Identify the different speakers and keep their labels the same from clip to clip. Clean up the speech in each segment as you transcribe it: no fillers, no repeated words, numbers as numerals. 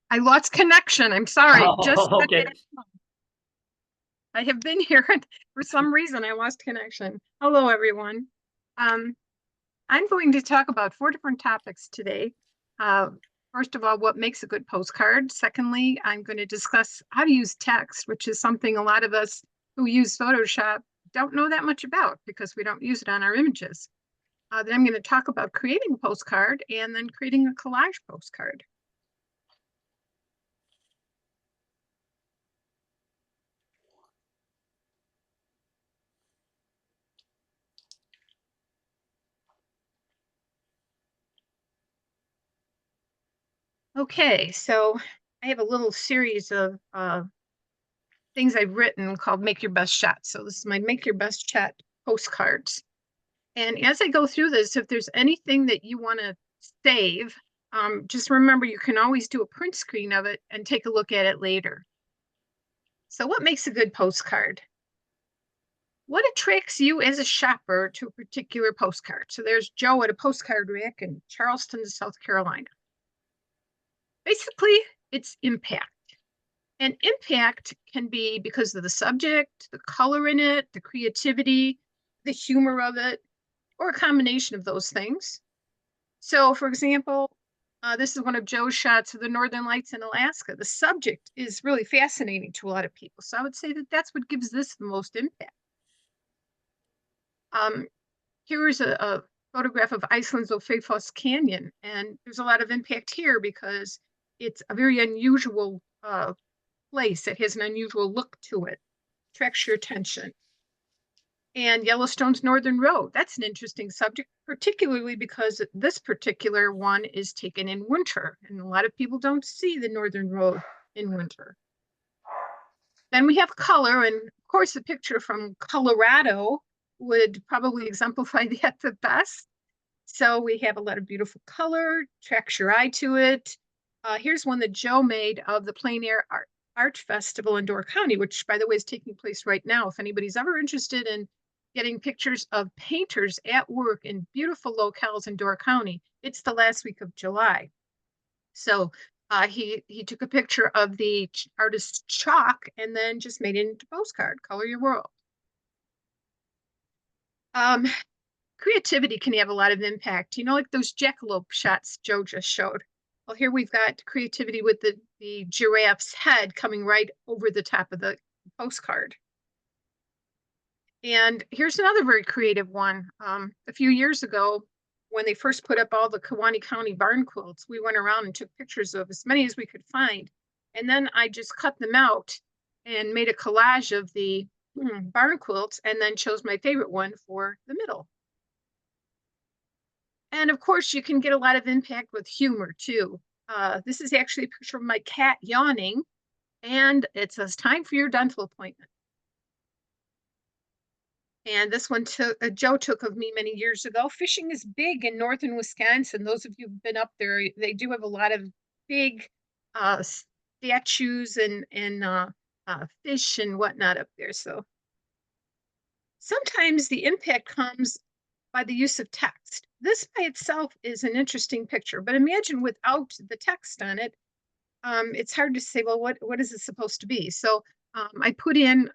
Speaker 1: I lost connection. I'm sorry. Just
Speaker 2: Oh, okay.
Speaker 1: I have been here and for some reason I lost connection. Hello, everyone. Um, I'm going to talk about four different topics today. Uh, First of all, what makes a good postcard? Secondly, I'm going to discuss how to use text, which is something a lot of us who use Photoshop don't know that much about because we don't use it on our images. Then I'm going to talk about creating a postcard and then creating a collage postcard. Okay, so I have a little series of things I've written called Make Your Best Shot. So this is my Make Your Best Shot postcards. And as I go through this, if there's anything that you want to save, just remember you can always do a print screen of it and take a look at it later. So what makes a good postcard? What attracts you as a shopper to a particular postcard? So there's Joe at a postcard rack in Charleston, South Carolina. Basically, it's impact. And impact can be because of the subject, the color in it, the creativity, the humor of it, or a combination of those things. So, for example, this is one of Joe's shots of the Northern Lights in Alaska. The subject is really fascinating to a lot of people. So I would say that that's what gives this the most impact. Um, Here's a photograph of Iceland's Opheifoss Canyon, and there's a lot of impact here because it's a very unusual place. It has an unusual look to it, attracts your attention. And Yellowstone's Northern Road. That's an interesting subject, particularly because this particular one is taken in winter, and a lot of people don't see the Northern Road in winter. Then we have color, and of course, the picture from Colorado would probably exemplify that the best. So we have a lot of beautiful color, attracts your eye to it. Here's one that Joe made of the Plein Air Art Festival in Door County, which, by the way, is taking place right now. If anybody's ever interested in getting pictures of painters at work in beautiful locales in Door County, it's the last week of July. So he took a picture of the artist's chalk and then just made it into postcard, Color Your World. Um, Creativity can have a lot of impact. You know, like those jackalope shots Joe just showed. Well, here we've got creativity with the giraffe's head coming right over the top of the postcard. And here's another very creative one. A few years ago, when they first put up all the Kewaunee County barn quilts, we went around and took pictures of as many as we could find. And then I just cut them out and made a collage of the barn quilts and then chose my favorite one for the middle. And of course, you can get a lot of impact with humor too. This is actually a picture of my cat yawning, and it says, "Time for your dental appointment." And this one Joe took of me many years ago. Fishing is big in northern Wisconsin. Those of you who've been up there, they do have a lot of big statues and fish and whatnot up there. So sometimes the impact comes by the use of text. This by itself is an interesting picture, but imagine without the text on it, it's hard to say, well, what is it supposed to be? So I put in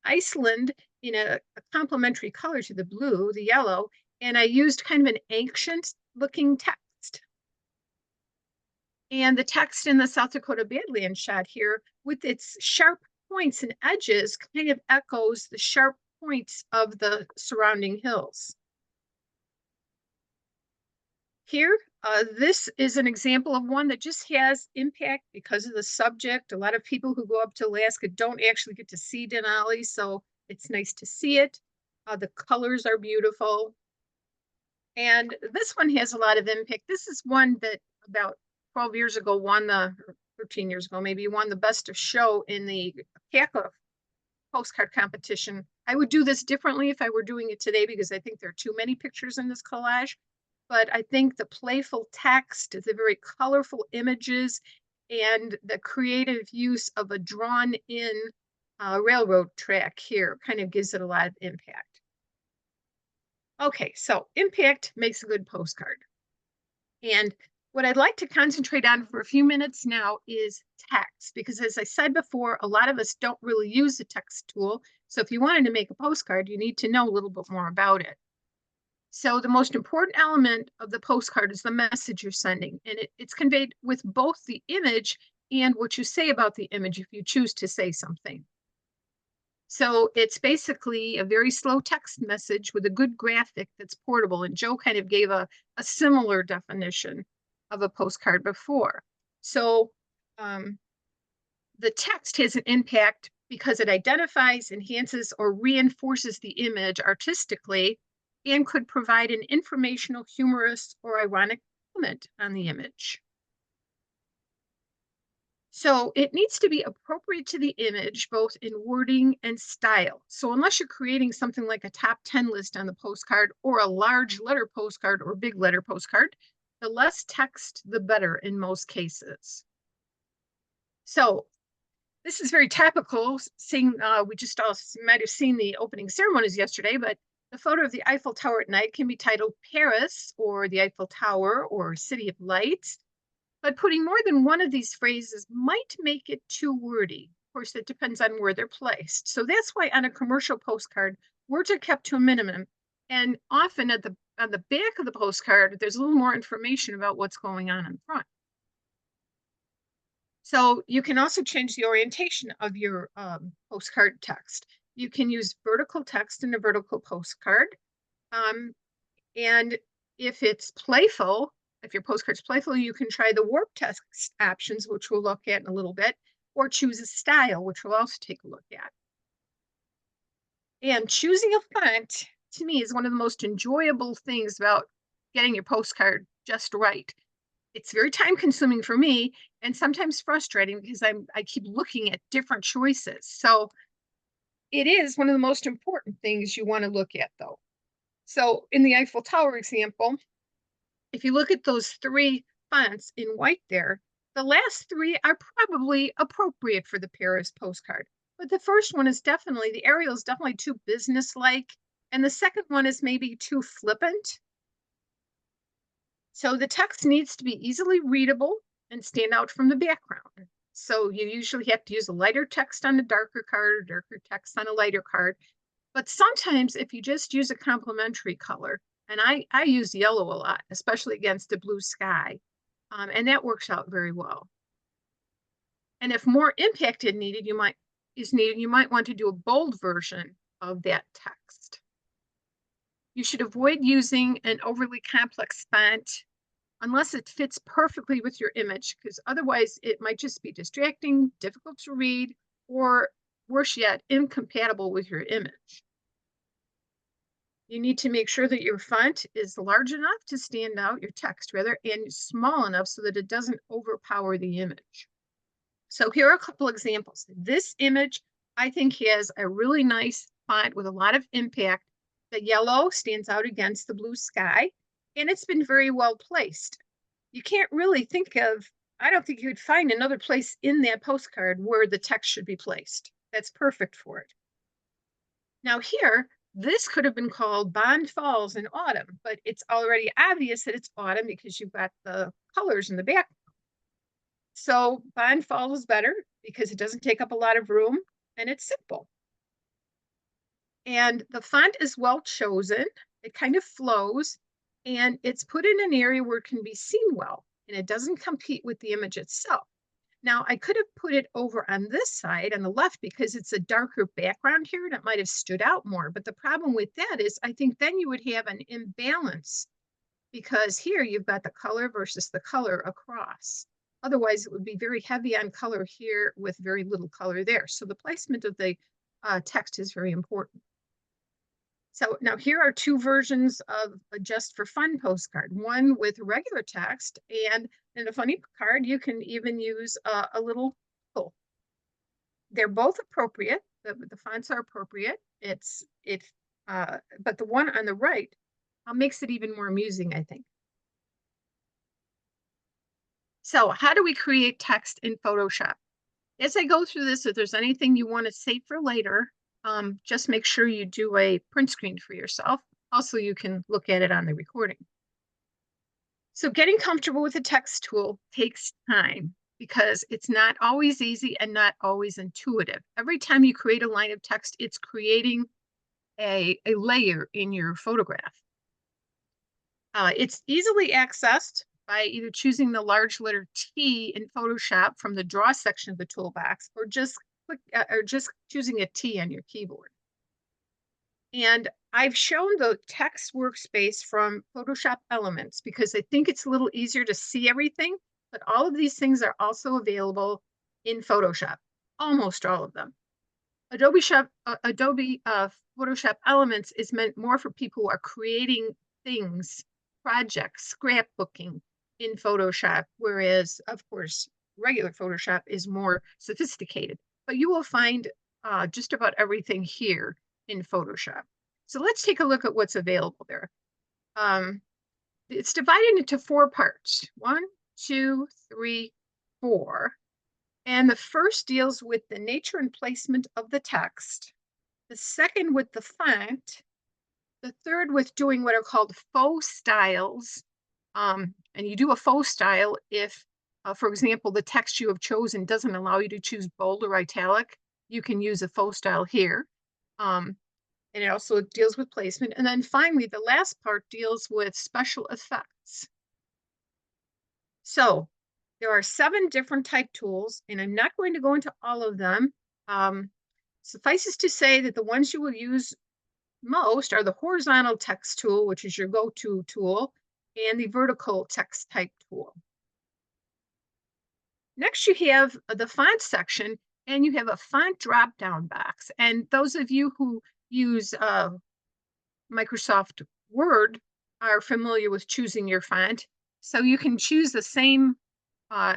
Speaker 1: Iceland in a complementary color to the blue, the yellow, and I used kind of an ancient looking text. And the text in the South Dakota Badlands shot here with its sharp points and edges kind of echoes the sharp points of the surrounding hills. Here, this is an example of one that just has impact because of the subject. A lot of people who go up to Alaska don't actually get to see Denali, so it's nice to see it. The colors are beautiful. And this one has a lot of impact. This is one that about 12 years ago won the, or 13 years ago, maybe won the best of show in the CACA postcard competition. I would do this differently if I were doing it today because I think there are too many pictures in this collage. But I think the playful text, the very colorful images, and the creative use of a drawn in railroad track here kind of gives it a lot of impact. Okay, so impact makes a good postcard. And What I'd like to concentrate on for a few minutes now is text, because as I said before, a lot of us don't really use the text tool. So if you wanted to make a postcard, you need to know a little bit more about it. So the most important element of the postcard is the message you're sending, and it's conveyed with both the image and what you say about the image if you choose to say something. So it's basically a very slow text message with a good graphic that's portable. And Joe kind of gave a similar definition of a postcard before. So the text has an impact because it identifies, enhances, or reinforces the image artistically and could provide an informational, humorous, or ironic comment on the image. So it needs to be appropriate to the image, both in wording and style. So unless you're creating something like a top 10 list on the postcard or a large letter postcard or big letter postcard, the less text, the better in most cases. So this is very topical, seeing we just all might have seen the opening ceremonies yesterday, but the photo of the Eiffel Tower at night can be titled Paris or the Eiffel Tower or City of Lights. But putting more than one of these phrases might make it too wordy. Of course, it depends on where they're placed. So that's why on a commercial postcard, words are kept to a minimum. And often on the back of the postcard, there's a little more information about what's going on in the front. So you can also change the orientation of your postcard text. You can use vertical text in a vertical postcard. And if it's playful, if your postcard's playful, you can try the warp text options, which we'll look at in a little bit, or choose a style, which we'll also take a look at. And choosing a font, to me, is one of the most enjoyable things about getting your postcard just right. It's very time consuming for me and sometimes frustrating because I keep looking at different choices. So it is one of the most important things you want to look at, though. So in the Eiffel Tower example, if you look at those three fonts in white there, the last three are probably appropriate for the Paris postcard. But the first one is definitely, the Arial is definitely too businesslike. And the second one is maybe too flippant. So the text needs to be easily readable and stand out from the background. So you usually have to use a lighter text on a darker card or darker text on a lighter card. But sometimes if you just use a complementary color, and I use yellow a lot, especially against the blue sky, and that works out very well. And if more impact is needed, you might want to do a bold version of that text. You should avoid using an overly complex font unless it fits perfectly with your image, because otherwise it might just be distracting, difficult to read, or worse yet, incompatible with your image. You need to make sure that your font is large enough to stand out, your text rather, and small enough so that it doesn't overpower the image. So here are a couple examples. This image, I think, has a really nice font with a lot of impact. The yellow stands out against the blue sky, and it's been very well placed. You can't really think of, I don't think you would find another place in that postcard where the text should be placed. That's perfect for it. Now here, this could have been called Bond Falls in Autumn, but it's already obvious that it's autumn because you've got the colors in the background. So Bond Falls is better because it doesn't take up a lot of room and it's simple. And the font is well chosen. It kind of flows and it's put in an area where it can be seen well and it doesn't compete with the image itself. Now, I could have put it over on this side on the left because it's a darker background here and it might have stood out more. But the problem with that is I think then you would have an imbalance because here you've got the color versus the color across. Otherwise, it would be very heavy on color here with very little color there. So the placement of the text is very important. So now here are two versions of a Just for Fun postcard, one with regular text, and in a funny card, you can even use a little pull. They're both appropriate. The fonts are appropriate. But the one on the right makes it even more amusing, I think. So how do we create text in Photoshop? As I go through this, if there's anything you want to save for later, just make sure you do a print screen for yourself. Also, you can look at it on the recording. So getting comfortable with a text tool takes time because it's not always easy and not always intuitive. Every time you create a line of text, it's creating a layer in your photograph. It's easily accessed by either choosing the large letter T in Photoshop from the draw section of the toolbox, or just choosing a T on your keyboard. And I've shown the text workspace from Photoshop Elements because I think it's a little easier to see everything, but all of these things are also available in Photoshop, almost all of them. Adobe Photoshop Elements is meant more for people who are creating things, projects, scrapbooking in Photoshop, whereas, of course, regular Photoshop is more sophisticated. But you will find just about everything here in Photoshop. So let's take a look at what's available there. It's divided into 4 parts. 1, 2, 3, 4. And the first deals with the nature and placement of the text. The second with the font. The third with doing what are called faux styles. And you do a faux style if, for example, the text you have chosen doesn't allow you to choose bold or italic. You can use a faux style here. And it also deals with placement. And then finally, the last part deals with special effects. So there are 7 different type tools, and I'm not going to go into all of them. Suffices to say that the ones you will use most are the horizontal text tool, which is your go-to tool, and the vertical text type tool. Next, you have the font section, and you have a font drop-down box. And those of you who use Microsoft Word are familiar with choosing your font. So you can choose the same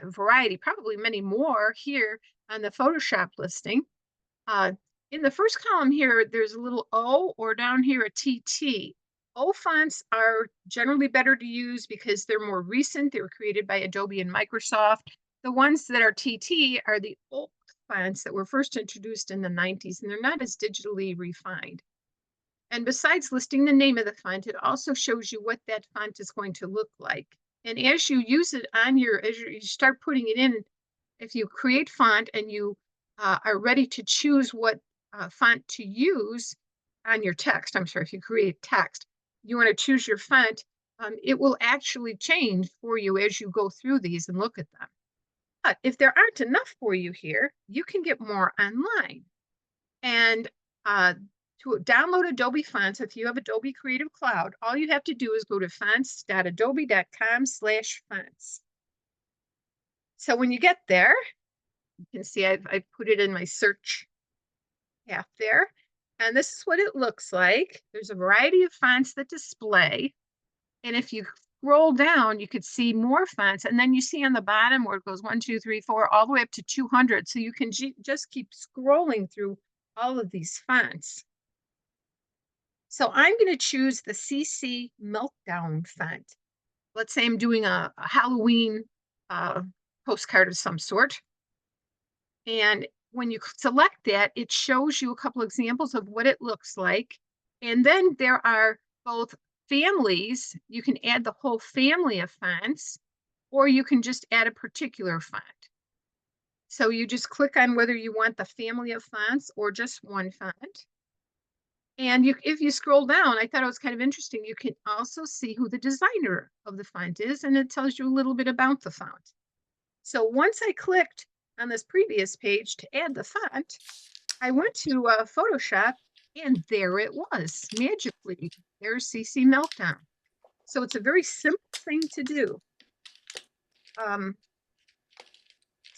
Speaker 1: variety, probably many more here on the Photoshop listing. In the first column here, there's a little O, or down here a TT. O fonts are generally better to use because they're more recent. They were created by Adobe and Microsoft. The ones that are TT are the old fonts that were first introduced in the 90s, and they're not as digitally refined. And besides listing the name of the font, it also shows you what that font is going to look like. And as you use it on as you start putting it in, if you create font and you are ready to choose what font to use on your text, I'm sorry, if you create text, you want to choose your font, it will actually change for you as you go through these and look at them. But if there aren't enough for you here, you can get more online. And to download Adobe Fonts, if you have Adobe Creative Cloud, all you have to do is go to fonts.adobe.com/fonts. So when you get there, you can see I've put it in my search path there. And this is what it looks like. There's a variety of fonts that display. And if you scroll down, you could see more fonts. And then you see on the bottom where it goes 1, 2, 3, 4, all the way up to 200. So you can just keep scrolling through all of these fonts. So I'm going to choose the CC Meltdown font. Let's say I'm doing a Halloween postcard of some sort. And when you select that, it shows you a couple examples of what it looks like. And then there are both families. You can add the whole family of fonts, or you can just add a particular font. So you just click on whether you want the family of fonts or just one font. And if you scroll down, I thought it was kind of interesting. You can also see who the designer of the font is, and it tells you a little bit about the font. So once I clicked on this previous page to add the font, I went to Photoshop, and there it was, magically. There's CC Meltdown. So it's a very simple thing to do.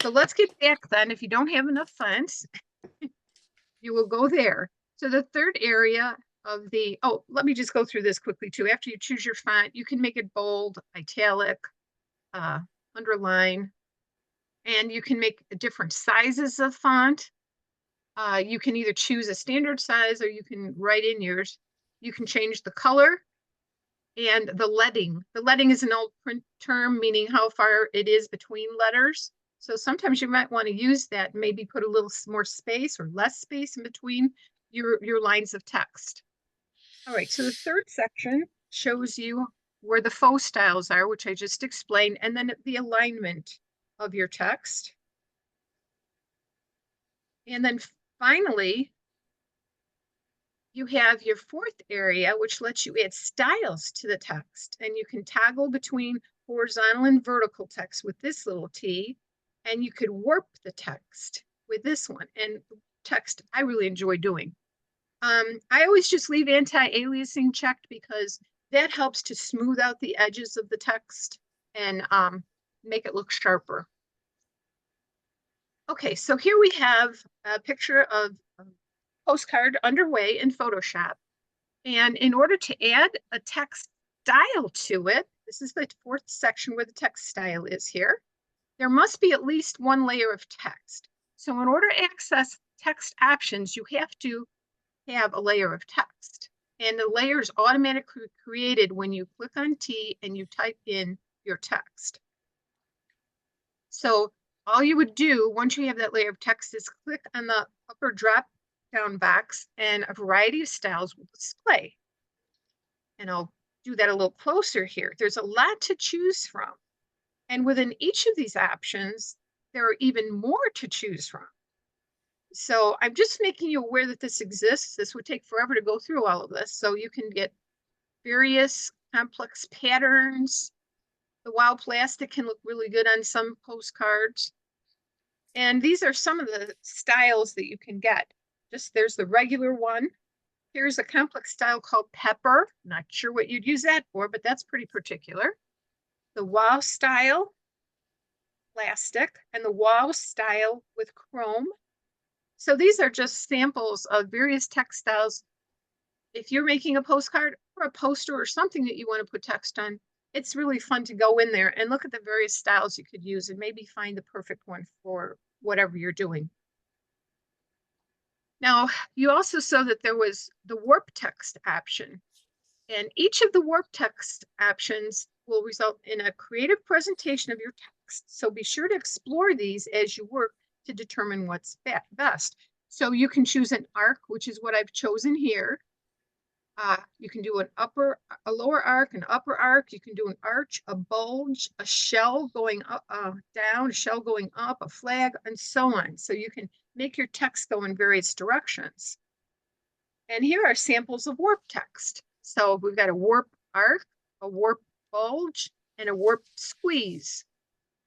Speaker 1: So let's get back then. If you don't have enough fonts, you will go there. So the third area of let me just go through this quickly too. After you choose your font, you can make it bold, italic, underline, and you can make different sizes of font. You can either choose a standard size or you can write in yours. You can change the color and the leading. The leading is an old print term, meaning how far it is between letters. So sometimes you might want to use that, maybe put a little more space or less space in between your lines of text. All right, so the third section shows you where the faux styles are, which I just explained, and then the alignment of your text. And then finally, you have your fourth area, which lets you add styles to the text. And you can toggle between horizontal and vertical text with this little T, and you could warp the text with this one. And text I really enjoy doing. I always just leave anti-aliasing checked because that helps to smooth out the edges of the text and make it look sharper. Okay, so here we have a picture of a postcard underway in Photoshop. And in order to add a text style to it, this is the fourth section where the text style is here, there must be at least one layer of text. So in order to access text options, you have to have a layer of text. And the layer is automatically created when you click on T and you type in your text. So all you would do once you have that layer of text is click on the upper drop down box and a variety of styles will display. And I'll do that a little closer here. There's a lot to choose from. And within each of these options, there are even more to choose from. So I'm just making you aware that this exists. This would take forever to go through all of this. So you can get various complex patterns. The wild plastic can look really good on some postcards. And these are some of the styles that you can get. Just there's the regular one. Here's a complex style called Pepper. Not sure what you'd use that for, but that's pretty particular. The wow style, plastic, and the wow style with chrome. So these are just samples of various textiles. If you're making a postcard or a poster or something that you want to put text on, it's really fun to go in there and look at the various styles you could use and maybe find the perfect one for whatever you're doing. Now, you also saw that there was the warp text option, and each of the warp text options will result in a creative presentation of your text. So be sure to explore these as you work to determine what's best. So you can choose an arc, which is what I've chosen here. You can do a lower arc, an upper arc. You can do an arch, a bulge, a shell going up, down, a shell going up, a flag, and so on. So you can make your text go in various directions. And here are samples of warp text. So we've got a warp arc, a warp bulge, and a warp squeeze.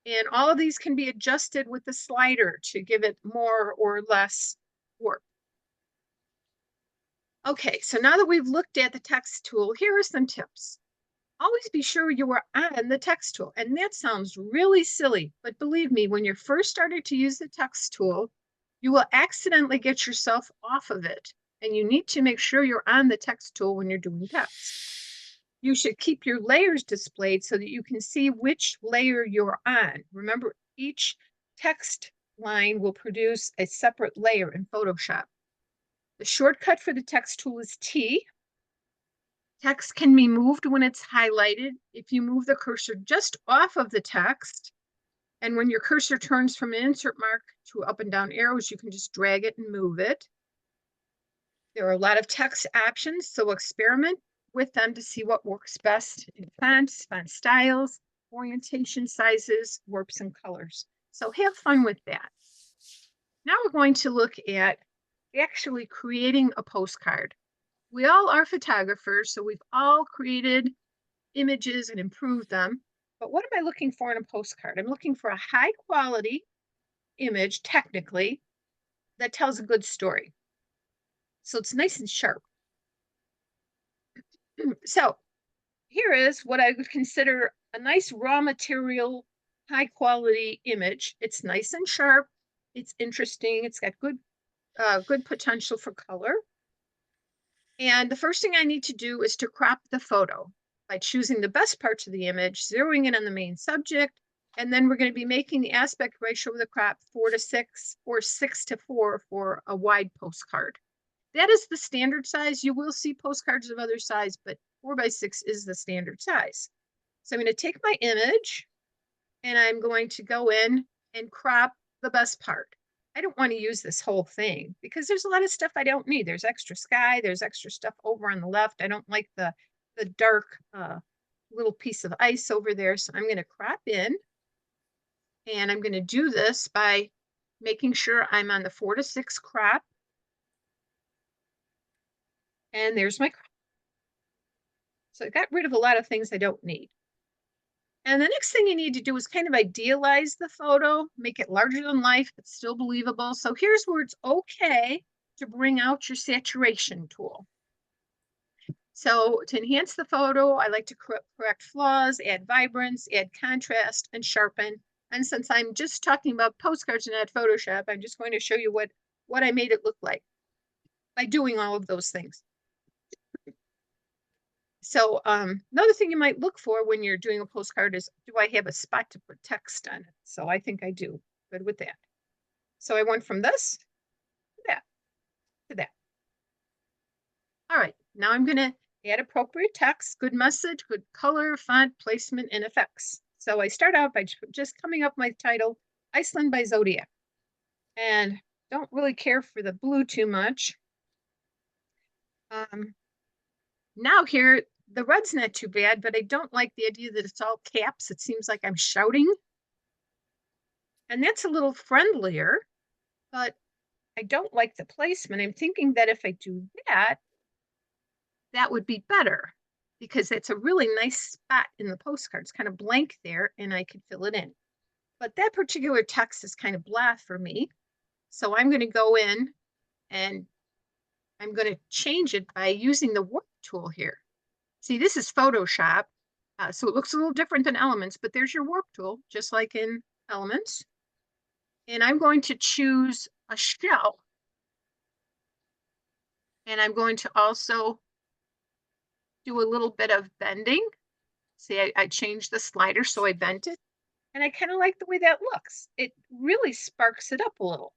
Speaker 1: And all of these can be adjusted with the slider to give it more or less warp. Okay, so now that we've looked at the text tool, here are some tips. Always be sure you are on the text tool. And that sounds really silly, but believe me, when you're first starting to use the text tool, you will accidentally get yourself off of it. And you need to make sure you're on the text tool when you're doing text. You should keep your layers displayed so that you can see which layer you're on. Remember, each text line will produce a separate layer in Photoshop. The shortcut for the text tool is T. Text can be moved when it's highlighted. If you move the cursor just off of the text, and when your cursor turns from an insert mark to up and down arrows, you can just drag it and move it. There are a lot of text options, so experiment with them to see what works best in fonts, font styles, orientation, sizes, warps, and colors. So have fun with that. Now we're going to look at actually creating a postcard. We all are photographers, so we've all created images and improved them. But what am I looking for in a postcard? I'm looking for a high quality image, technically, that tells a good story. So it's nice and sharp. So here is what I would consider a nice raw material, high quality image. It's nice and sharp. It's interesting. It's got good potential for color. And the first thing I need to do is to crop the photo by choosing the best parts of the image, zeroing in on the main subject, and then we're going to be making the aspect ratio of the crop 4:6 or 6:4 for a wide postcard. That is the standard size. You will see postcards of other size, but 4:6 is the standard size. So I'm going to take my image and I'm going to go in and crop the best part. I don't want to use this whole thing because there's a lot of stuff I don't need. There's extra sky, there's extra stuff over on the left. I don't like the dark little piece of ice over there. So I'm going to crop in, and I'm going to do this by making sure I'm on the 4:6 crop. And there's my crop. So I got rid of a lot of things I don't need. And the next thing you need to do is kind of idealize the photo, make it larger than life, but still believable. So here's where it's okay to bring out your saturation tool. So to enhance the photo, I like to correct flaws, add vibrance, add contrast, and sharpen. And since I'm just talking about postcards and not Photoshop, I'm just going to show you what I made it look like by doing all of those things. So another thing you might look for when you're doing a postcard is, do I have a spot to put text on it? So I think I do. Good with that. So I went from this to that to that. All right, now I'm going to add appropriate text, good message, good color, font, placement, and effects. So I start out by just coming up my title, Iceland by Zodiac. And don't really care for the blue too much. Now here, the red's not too bad, but I don't like the idea that it's all caps. It seems like I'm shouting. And that's a little friendlier, but I don't like the placement. I'm thinking that if I do that, that would be better because it's a really nice spot in the postcard. It's kind of blank there and I could fill it in. But that particular text is kind of blah for me. So I'm going to go in and I'm going to change it by using the warp tool here. See, this is Photoshop, so it looks a little different than Elements, but there's your warp tool, just like in Elements. And I'm going to choose a shell. And I'm going to also do a little bit of bending. See, I changed the slider, so I bent it. And I kind of like the way that looks. It really sparks it up a little.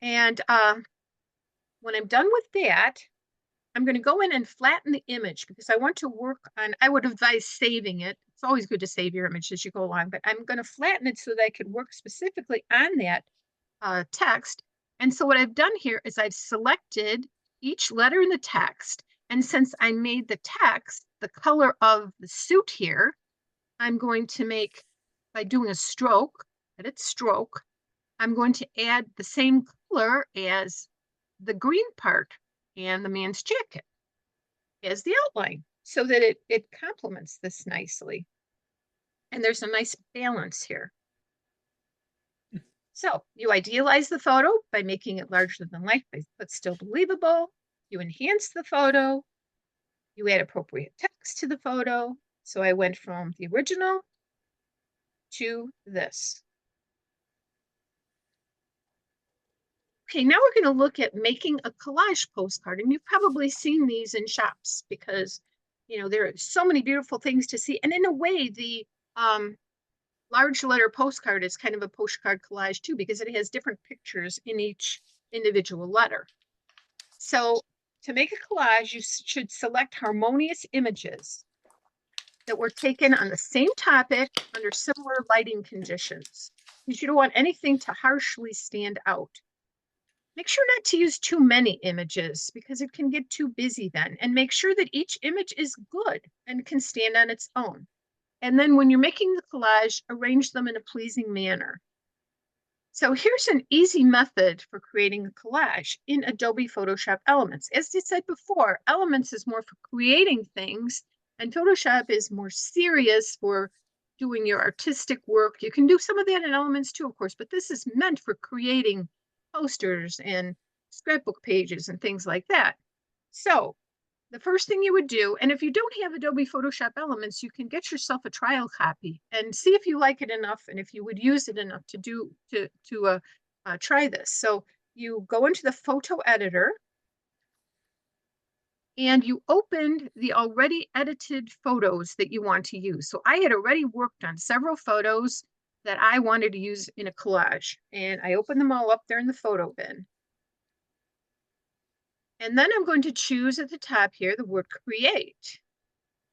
Speaker 1: And when I'm done with that, I'm going to go in and flatten the image because I want to work on, I would advise saving it. It's always good to save your image as you go along, but I'm going to flatten it so that I could work specifically on that text. And so what I've done here is I've selected each letter in the text. And since I made the text the color of the suit here, I'm going to make, by doing a stroke, edit stroke, I'm going to add the same color as the green part and the man's jacket as the outline so that it complements this nicely. And there's a nice balance here. So you idealize the photo by making it larger than life, but still believable. You enhance the photo. You add appropriate text to the photo. So I went from the original to this. Okay, now we're going to look at making a collage postcard. And you've probably seen these in shops because, you know, there are so many beautiful things to see. And in a way, the large letter postcard is kind of a postcard collage too, because it has different pictures in each individual letter. So to make a collage, you should select harmonious images that were taken on the same topic under similar lighting conditions. You don't want anything to harshly stand out. Make sure not to use too many images because it can get too busy then, and make sure that each image is good and can stand on its own. And then when you're making the collage, arrange them in a pleasing manner. So here's an easy method for creating a collage in Adobe Photoshop Elements. As I said before, Elements is more for creating things, and Photoshop is more serious for doing your artistic work. You can do some of that in Elements too, of course, but this is meant for creating posters and scrapbook pages and things like that. So the first thing you would do, and if you don't have Adobe Photoshop Elements, you can get yourself a trial copy and see if you like it enough and if you would use it enough to try this. So you go into the photo editor and you opened the already edited photos that you want to use. So I had already worked on several photos that I wanted to use in a collage, and I opened them all up there in the photo bin. And then I'm going to choose at the top here the word create.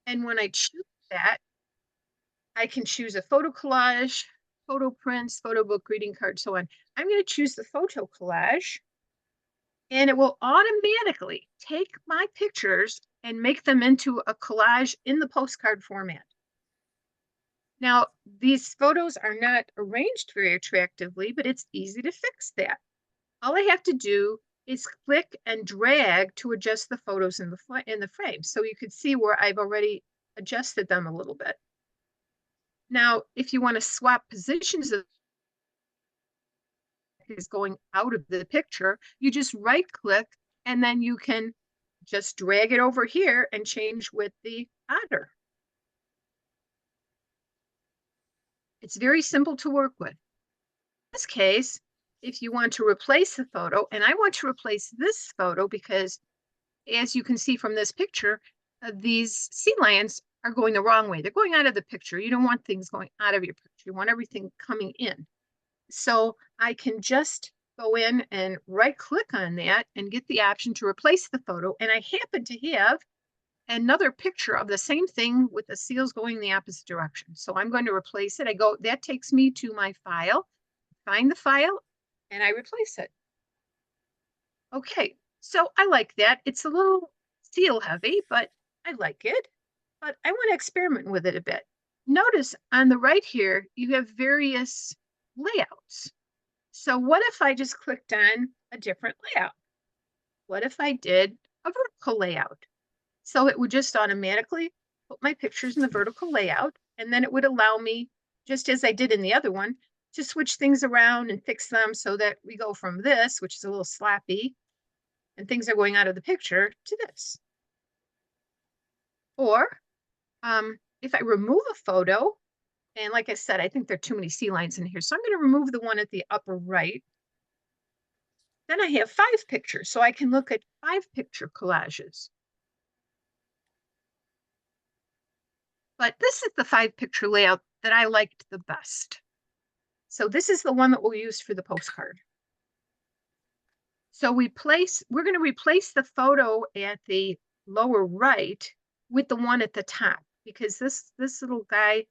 Speaker 1: And when I choose that, I can choose a photo collage, photo prints, photo book, greeting card, so on. I'm going to choose the photo collage, and it will automatically take my pictures and make them into a collage in the postcard format. Now, these photos are not arranged very attractively, but it's easy to fix that. All I have to do is click and drag to adjust the photos in the frame. So you can see where I've already adjusted them a little bit. Now, if you want to swap positions of is going out of the picture, you just right click and then you can just drag it over here and change with the otter. It's very simple to work with. In this case, if you want to replace the photo, and I want to replace this photo because as you can see from this picture, these sea lions are going the wrong way. They're going out of the picture. You don't want things going out of your picture. You want everything coming in. So I can just go in and right click on that and get the option to replace the photo. And I happen to have another picture of the same thing with the seals going the opposite direction. So I'm going to replace it. That takes me to my file, find the file, and I replace it. Okay, so I like that. It's a little seal heavy, but I like it. But I want to experiment with it a bit. Notice on the right here, you have various layouts. So what if I just clicked on a different layout? What if I did a vertical layout? So it would just automatically put my pictures in the vertical layout, and then it would allow me, just as I did in the other one, to switch things around and fix them so that we go from this, which is a little sloppy, and things are going out of the picture, to this. Or if I remove a photo, and like I said, I think there are too many sea lions in here, so I'm going to remove the one at the upper right. Then I have 5 pictures, so I can look at 5 picture collages. But this is the 5 picture layout that I liked the best. So this is the one that we'll use for the postcard. So we're going to replace the photo at the lower right with the one at the top, because this little guy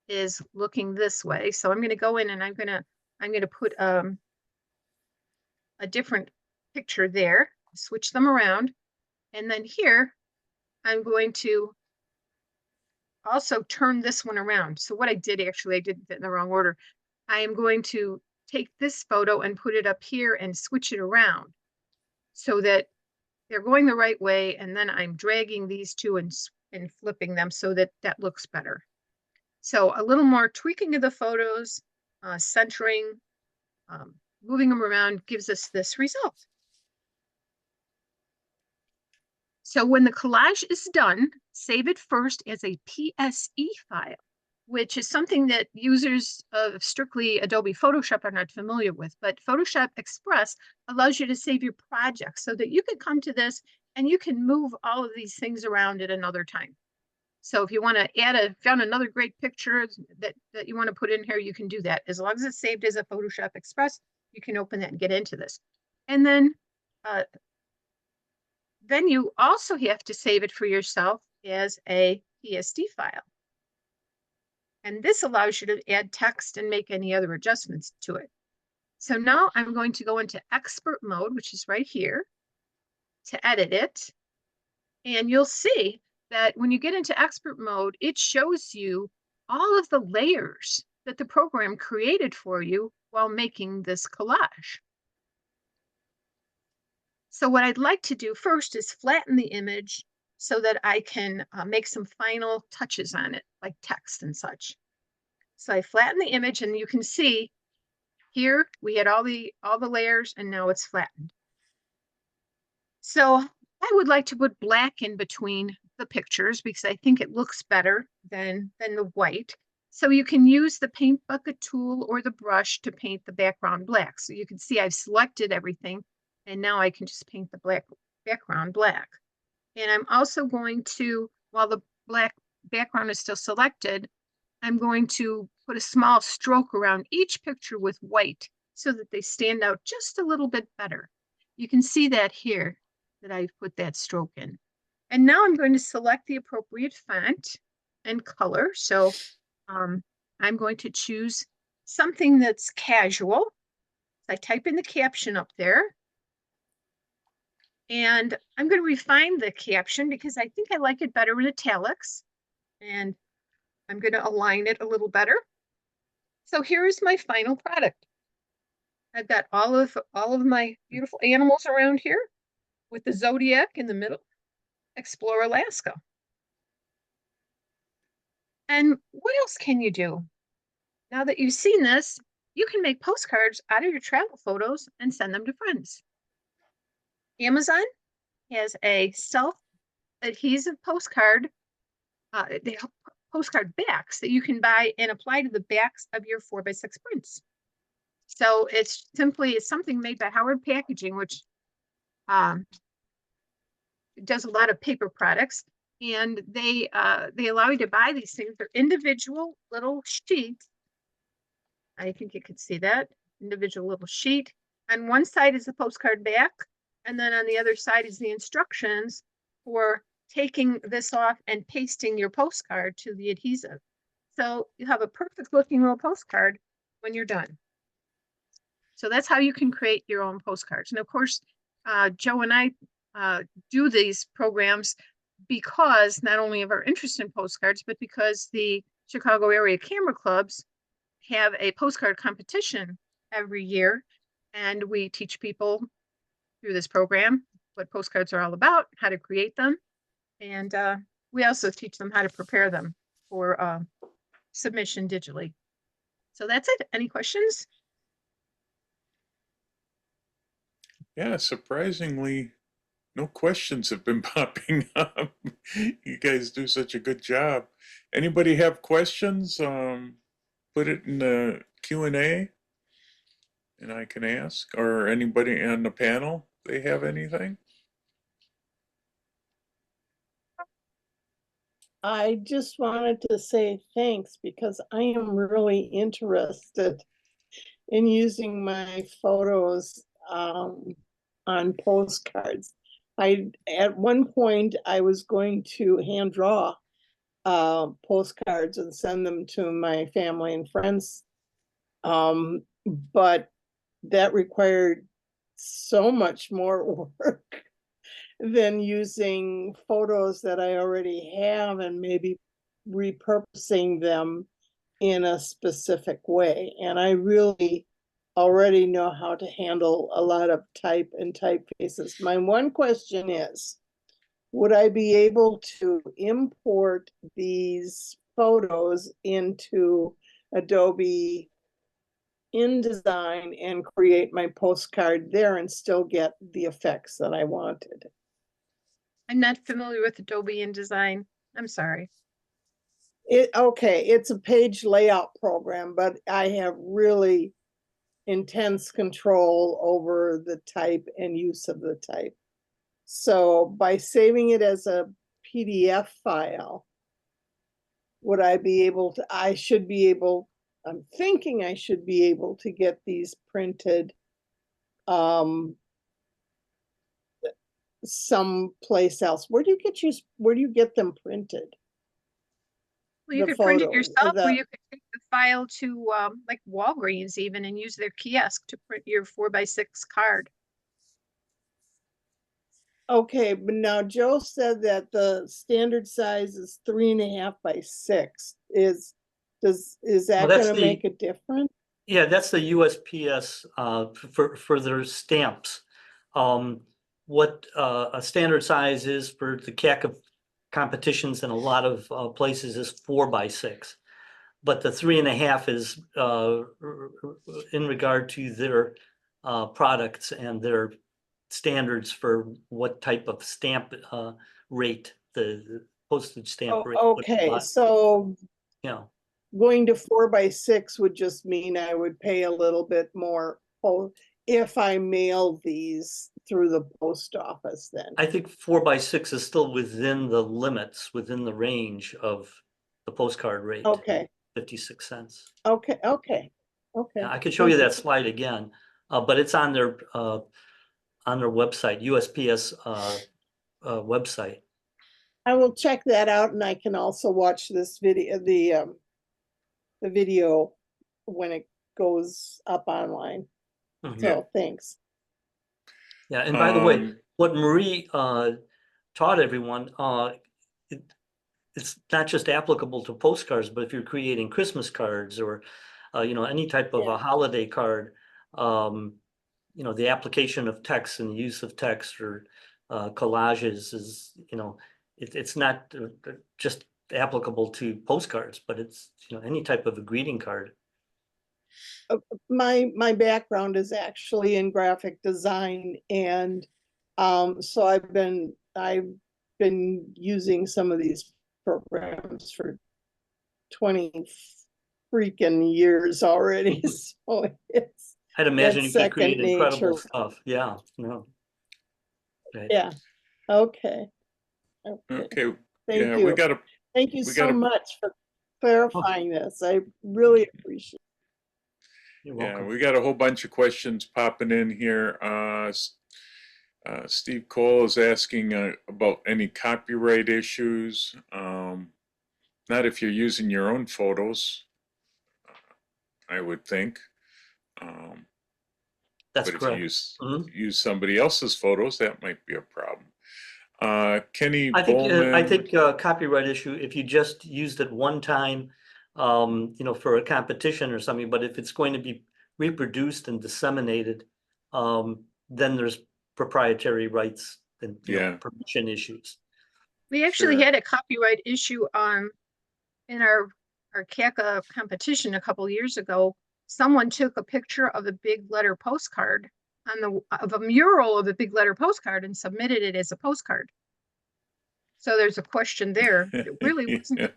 Speaker 1: is looking this way. So I'm going to go in and I'm going to put a different picture there, switch them around. And then here, I'm going to also turn this one around. So what I did actually, I did it in the wrong order. I am going to take this photo and put it up here and switch it around so that they're going the right way. And then I'm dragging these two and flipping them so that that looks better. So a little more tweaking of the photos, centering, moving them around gives us this result. So when the collage is done, save it first as a PSE file, which is something that users of strictly Adobe Photoshop are not familiar with. But Photoshop Express allows you to save your project so that you can come to this and you can move all of these things around at another time. So if you want to found another great picture that you want to put in here, you can do that. As long as it's saved as a Photoshop Express, you can open that and get into this. And then you also have to save it for yourself as a PSD file. And this allows you to add text and make any other adjustments to it. So now I'm going to go into expert mode, which is right here, to edit it. And you'll see that when you get into expert mode, it shows you all of the layers that the program created for you while making this collage. So what I'd like to do first is flatten the image so that I can make some final touches on it, like text and such. So I flatten the image, and you can see here we had all the layers, and now it's flattened. So I would like to put black in between the pictures because I think it looks better than the white. So you can use the paint bucket tool or the brush to paint the background black. So you can see I've selected everything, and now I can just paint the black background black. And I'm also going to, while the black background is still selected, I'm going to put a small stroke around each picture with white so that they stand out just a little bit better. You can see that here, that I've put that stroke in. And now I'm going to select the appropriate font and color. So I'm going to choose something that's casual. I type in the caption up there. And I'm going to refine the caption because I think I like it better in italics. And I'm going to align it a little better. So here is my final product. I've got all of my beautiful animals around here with the zodiac in the middle. Explore Alaska. And what else can you do? Now that you've seen this, you can make postcards out of your travel photos and send them to friends. Amazon has a self-adhesive postcard, postcard backs that you can buy and apply to the backs of your 4x6 prints. So it's something made by Howard Packaging, which does a lot of paper products, and they allow you to buy these things. They're individual little sheets. I think you could see that individual little sheet. On one side is the postcard back, and then on the other side is the instructions for taking this off and pasting your postcard to the adhesive. So you have a perfect looking little postcard when you're done. So that's how you can create your own postcards. And of course, Joe and I do these programs because not only of our interest in postcards, but because the Chicago area camera clubs have a postcard competition every year. And we teach people through this program what postcards are all about, how to create them. And we also teach them how to prepare them for submission digitally. So that's it. Any questions?
Speaker 2: Yeah, surprisingly, no questions have been popping up. You guys do such a good job. Anybody have questions? Put it in the Q&A and I can ask. Or anybody on the panel, they have anything?
Speaker 3: I just wanted to say thanks because I am really interested in using my photos on postcards. At one point I was going to hand draw postcards and send them to my family and friends, but that required so much more work than using photos that I already have and maybe repurposing them in a specific way. And I really already know how to handle a lot of type and typefaces. My one question is, would I be able to import these photos into Adobe InDesign and create my postcard there and still get the effects that I wanted?
Speaker 1: I'm not familiar with Adobe InDesign. I'm sorry.
Speaker 3: Okay, it's a page layout program, but I have really intense control over the type and use of the type. So by saving it as a PDF file, would I be able to, I'm thinking I should be able to get these printed someplace else. Where do you get them printed?
Speaker 1: Well, you
Speaker 3: The
Speaker 1: could print it
Speaker 3: photo,
Speaker 1: yourself, or you could take the file to like Walgreens even and use their kiosk to print your 4x6 card.
Speaker 3: Okay, but now Joe said that the standard size is 3.5 by 6. Is that
Speaker 4: Well,
Speaker 3: gonna make a difference?
Speaker 4: yeah, that's the USPS for their stamps. What a standard size is for the CAC competitions in a lot of places is 4x6. But the 3.5 is in regard to their products and their standards for what type of stamp rate, the postage stamp rate.
Speaker 3: Okay, so
Speaker 4: Yeah.
Speaker 3: going to 4x6 would just mean I would pay a little bit more if I mail these through the post office then.
Speaker 4: I think 4x6 is still within the limits, within the range of the postcard rate.
Speaker 3: Okay,
Speaker 4: 56 cents.
Speaker 3: okay.
Speaker 4: Yeah, I could show you that slide again, but it's on their website, USPS website.
Speaker 3: I will check that out, and I can also watch this video, the video when it goes up online.
Speaker 4: Mhm.
Speaker 3: So thanks.
Speaker 4: Yeah, and by the way, what Marie taught everyone, it's not just applicable to postcards, but if you're creating Christmas cards or, any type of
Speaker 3: Yeah.
Speaker 4: a holiday card, the application of text and the use of text or collages is, it's not just applicable to postcards, but it's, any type of a greeting card.
Speaker 3: My background is actually in graphic design, and so I've been using some of these programs for 20 freaking years already. So it's
Speaker 4: I'd imagine you
Speaker 3: that's
Speaker 4: could create
Speaker 3: second
Speaker 4: incredible
Speaker 3: nature.
Speaker 4: stuff. Yeah, no. Right.
Speaker 3: Yeah. Okay.
Speaker 2: Okay,
Speaker 3: Thank
Speaker 2: yeah,
Speaker 3: you.
Speaker 2: we gotta,
Speaker 3: Thank you
Speaker 2: we
Speaker 3: so
Speaker 2: gotta-
Speaker 3: much for clarifying this. I really appreciate
Speaker 4: You're
Speaker 2: yeah,
Speaker 4: welcome.
Speaker 2: we got a whole bunch of questions popping in here. Steve Cole is asking about any copyright issues. Not if you're using your own photos, I would think.
Speaker 4: That's
Speaker 2: But if you
Speaker 4: correct.
Speaker 2: use
Speaker 4: Mhm.
Speaker 2: somebody else's photos, that might be a problem. Kenny
Speaker 4: I
Speaker 2: Bowman.
Speaker 4: think copyright issue, if you just used it one time, for a competition or something, but if it's going to be reproduced and disseminated, then there's proprietary rights and,
Speaker 2: Yeah.
Speaker 4: permission issues.
Speaker 1: We actually
Speaker 2: Sure.
Speaker 1: had a copyright issue in our CACA competition a couple years ago. Someone took a picture of a big letter postcard of a mural of a big letter postcard and submitted it as a postcard. So there's a question there. But it really wasn't.
Speaker 2: Yeah.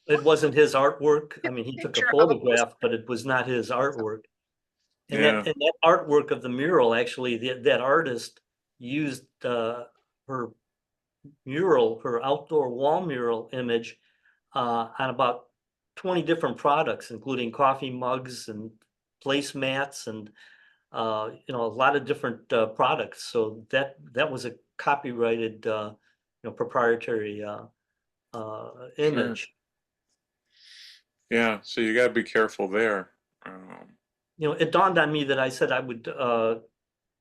Speaker 4: It wasn't his artwork. I mean, he took a
Speaker 1: Picture of a
Speaker 4: photograph, but it was not his artwork. And
Speaker 2: Yeah.
Speaker 4: that artwork of the mural, actually, that artist used her mural, her outdoor wall mural image on about 20 different products, including coffee mugs and placemats and a lot of different products. So that was a copyrighted, proprietary image.
Speaker 2: Yeah, so you gotta be careful there.
Speaker 4: It dawned on me that I said I would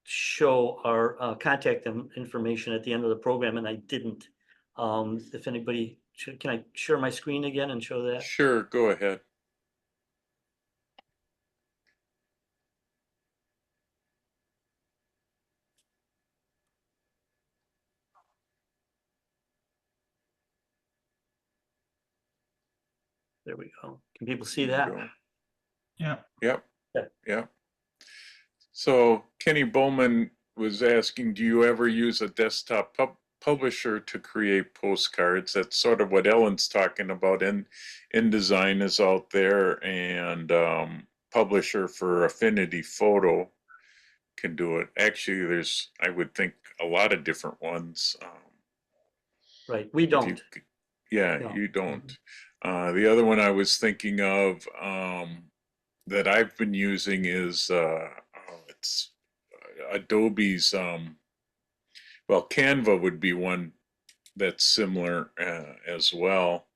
Speaker 4: show our contact information at the end of the program, and I didn't. If anybody, can I share my screen again and show that?
Speaker 2: Sure, go ahead.
Speaker 4: There we go. Can people see
Speaker 2: There
Speaker 4: that?
Speaker 2: you go.
Speaker 5: Yeah.
Speaker 2: Yep.
Speaker 4: Okay.
Speaker 2: Yep. So Kenny Bowman was asking, do you ever use a desktop publisher to create postcards? That's sort of what Ellen's talking about. InDesign is out there, and publisher for Affinity Photo can do it. Actually, there's, I would think, a lot of different ones.
Speaker 4: Right, we
Speaker 2: If you
Speaker 4: don't.
Speaker 2: Yeah,
Speaker 4: No.
Speaker 2: you don't. The other one I was thinking of that I've been using is it's Adobe's. Well, Canva would be one that's similar as well.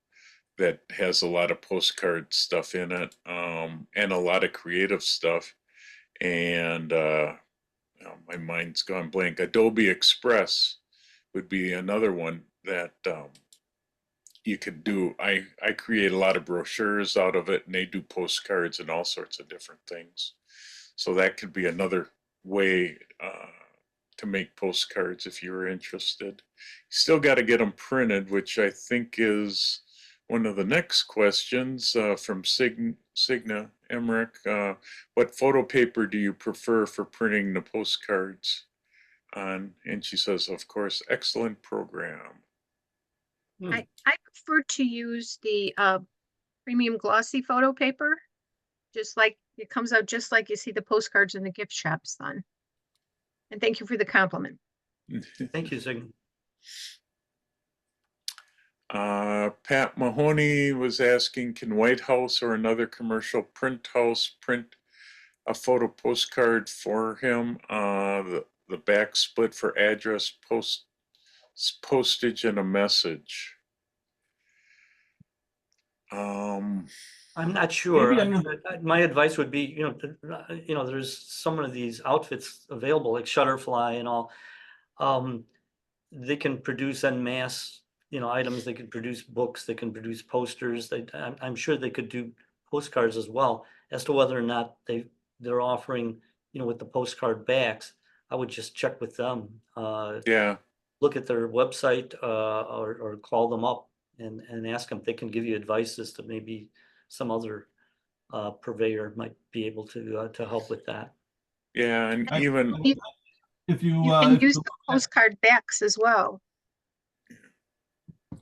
Speaker 2: That has a lot of postcard stuff in it, and a lot of creative stuff. And my mind's gone blank. Adobe Express would be another one that you could do. I create a lot of brochures out of it, and they do postcards and all sorts of different things. So that could be another way to make postcards if you're interested. You still got to get them printed, which I think is one of the next questions from Signa Emmerich. What photo paper do you prefer for printing the postcards on? And she says, of course, excellent program.
Speaker 1: I prefer to use the premium glossy photo paper. Just like it comes out just like you see the postcards in the gift shops on. And thank you for the compliment.
Speaker 4: Thank you, Sigmund.
Speaker 2: Pat Mahoney was asking, can White House or another commercial print house print a photo postcard for him? The back split for address, postage, and a message.
Speaker 4: I'm not sure.
Speaker 5: Maybe
Speaker 4: My advice would be, there's some of these outfits available like Shutterfly and all. They can produce en masse, items. They can produce books. They can produce posters. I'm sure they could do postcards as well. As to whether or not they're offering, with the postcard backs, I would just check with them.
Speaker 2: Yeah,
Speaker 4: Look at their website, or call them up and ask them if they can give you advice as to maybe some other purveyor might be able to help with that.
Speaker 2: yeah, and
Speaker 5: I-
Speaker 2: even,
Speaker 1: You
Speaker 5: If you,
Speaker 1: you can
Speaker 5: if
Speaker 1: use
Speaker 5: you
Speaker 1: the postcard backs as well.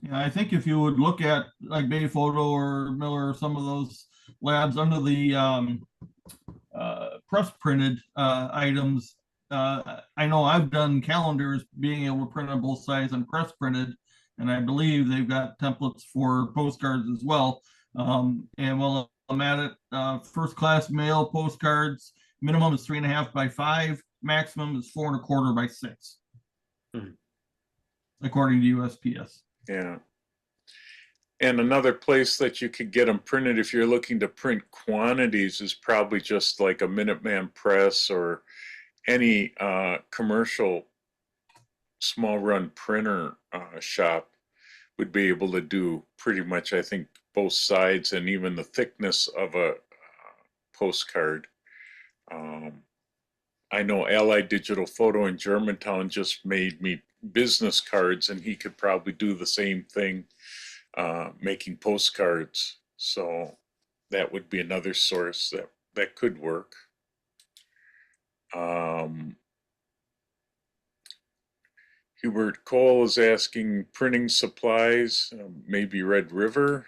Speaker 5: Yeah, I think if you would look at like Bayphoto or Miller or some of those labs under the press printed items, I know I've done calendars being able to print on both sides and press printed, and I believe they've got templates for postcards as well. And while I'm at it, first class mail postcards, minimum is 3.5 by 5, maximum is 4.25 by 6,
Speaker 4: Hmm.
Speaker 5: according to USPS.
Speaker 2: yeah. And another place that you could get them printed if you're looking to print quantities is probably just like a Minuteman Press or any commercial small run printer shop would be able to do pretty much, I think, both sides and even the thickness of a postcard. I know Allied Digital Photo in Germantown just made me business cards, and he could probably do the same thing, making postcards. So that would be another source that could work. Hubert Cole is asking printing supplies, maybe Red River.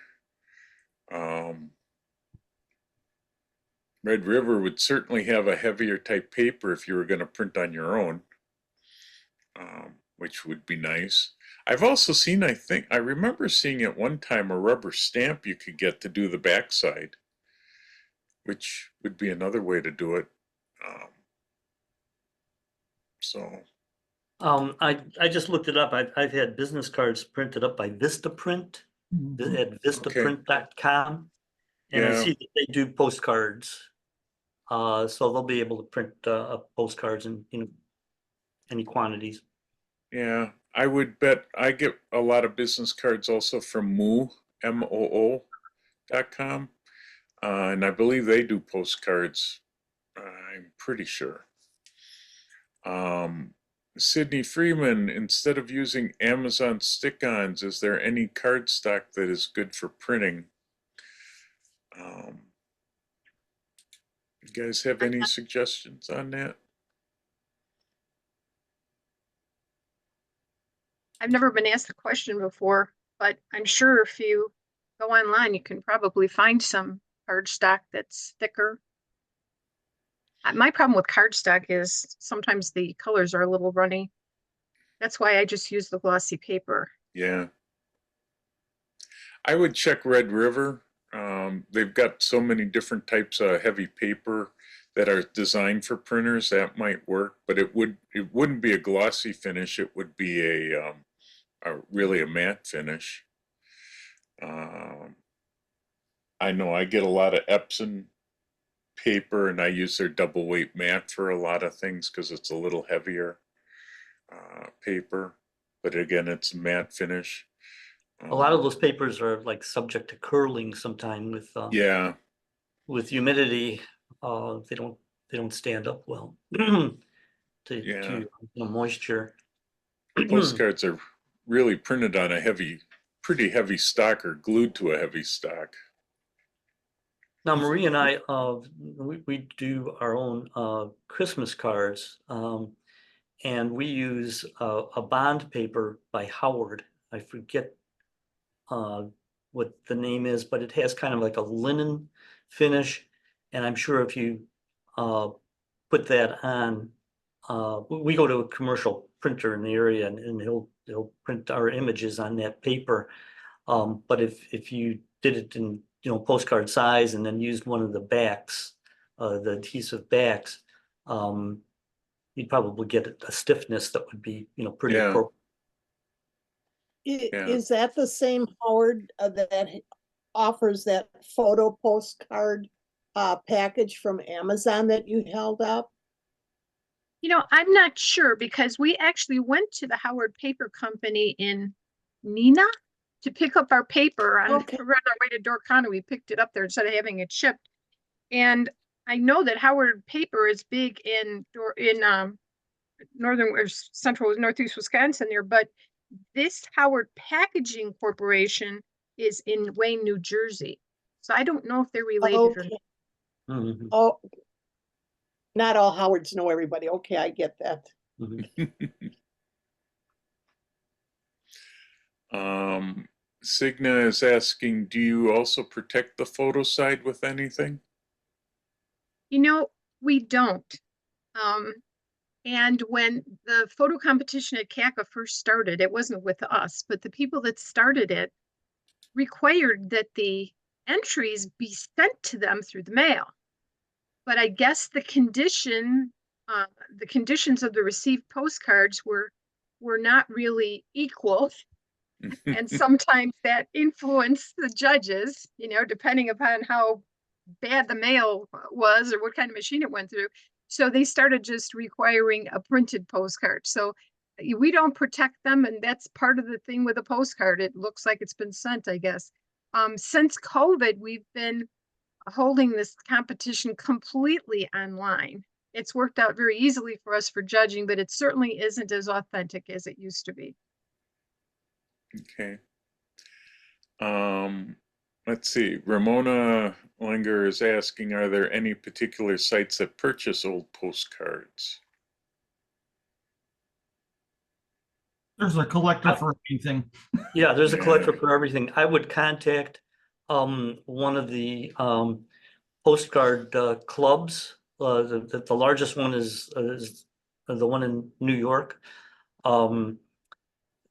Speaker 2: Red River would certainly have a heavier type paper if you were going to print on your own, which would be nice. I've also seen, I remember seeing at one time a rubber stamp you could get to do the backside, which would be another way to do it. So,
Speaker 4: I just looked it up. I've had business cards printed up by Vistaprint at vistaprint.com. And I
Speaker 2: Yeah.
Speaker 4: see that they do postcards. So they'll be able to print postcards in any quantities.
Speaker 2: yeah, I would bet I get a lot of business cards also from moo.com. And I believe they do postcards. I'm pretty sure. Sydney Freeman, instead of using Amazon stick-ons, is there any cardstock that is good for printing? You guys have any suggestions on that?
Speaker 1: I've never been asked the question before, but I'm sure if you go online, you can probably find some cardstock that's thicker. My problem with cardstock is sometimes the colors are a little runny. That's why I just use the glossy paper.
Speaker 2: Yeah. I would check Red River. They've got so many different types of heavy paper that are designed for printers that might work, but it wouldn't be a glossy finish. It would be really a matte finish. I know I get a lot of Epson paper, and I use their double weight matte for a lot of things because it's a little heavier paper, but again, it's a matte finish.
Speaker 4: A lot of those papers are like subject to curling sometime with
Speaker 2: Yeah,
Speaker 4: with humidity. They don't stand up well to
Speaker 2: Yeah.
Speaker 4: moisture.
Speaker 2: postcards are really printed on a pretty heavy stock or glued to a heavy stock.
Speaker 4: Now, Marie and I, we do our own Christmas cards, and we use a bond paper by Howard. I forget what the name is, but it has kind of like a linen finish. And I'm sure if you put that on, we go to a commercial printer in the area, and he'll print our images on that paper. But if you did it in postcard size and then used one of the backs, the adhesive backs, you'd probably get a stiffness that would be pretty
Speaker 2: Yeah.
Speaker 4: appropriate.
Speaker 2: Yeah.
Speaker 3: Is that the same Howard that offers that photo postcard package from Amazon that you held up?
Speaker 1: You know, I'm not sure because we actually went to the Howard Paper Company in Neenah to pick up our paper on,
Speaker 3: Okay.
Speaker 1: around our way to Dorcana. We picked it up there instead of having it shipped. And I know that Howard Paper is big in northern or central northeast Wisconsin there, but this Howard Packaging Corporation is in Wayne, New Jersey. So I don't know if they're related or
Speaker 3: Okay.
Speaker 1: not.
Speaker 4: Mhm,
Speaker 3: Oh, not all Howards know everybody. Okay, I get that.
Speaker 4: mhm.
Speaker 2: Signa is asking, do you also protect the photo side with anything?
Speaker 1: You know, we don't. And when the photo competition at CACA first started, it wasn't with us, but the people that started it required that the entries be sent to them through the mail. But I guess the conditions of the received postcards were not really equal. And sometimes that influenced the judges, you know, depending upon how bad the mail was or what kind of machine it went through. So they started just requiring a printed postcard. So we don't protect them, and that's part of the thing with a postcard. It looks like it's been sent, I guess. Since COVID, we've been holding this competition completely online. It's worked out very easily for us for judging, but it certainly isn't as authentic as it used to be.
Speaker 2: Okay. Let's see. Ramona Linger is asking, are there any particular sites that purchase old postcards?
Speaker 5: There's a collector for anything.
Speaker 4: Yeah, there's a collector
Speaker 2: Yeah.
Speaker 4: for everything. I would contact one of the postcard clubs. The largest one is the one in New York.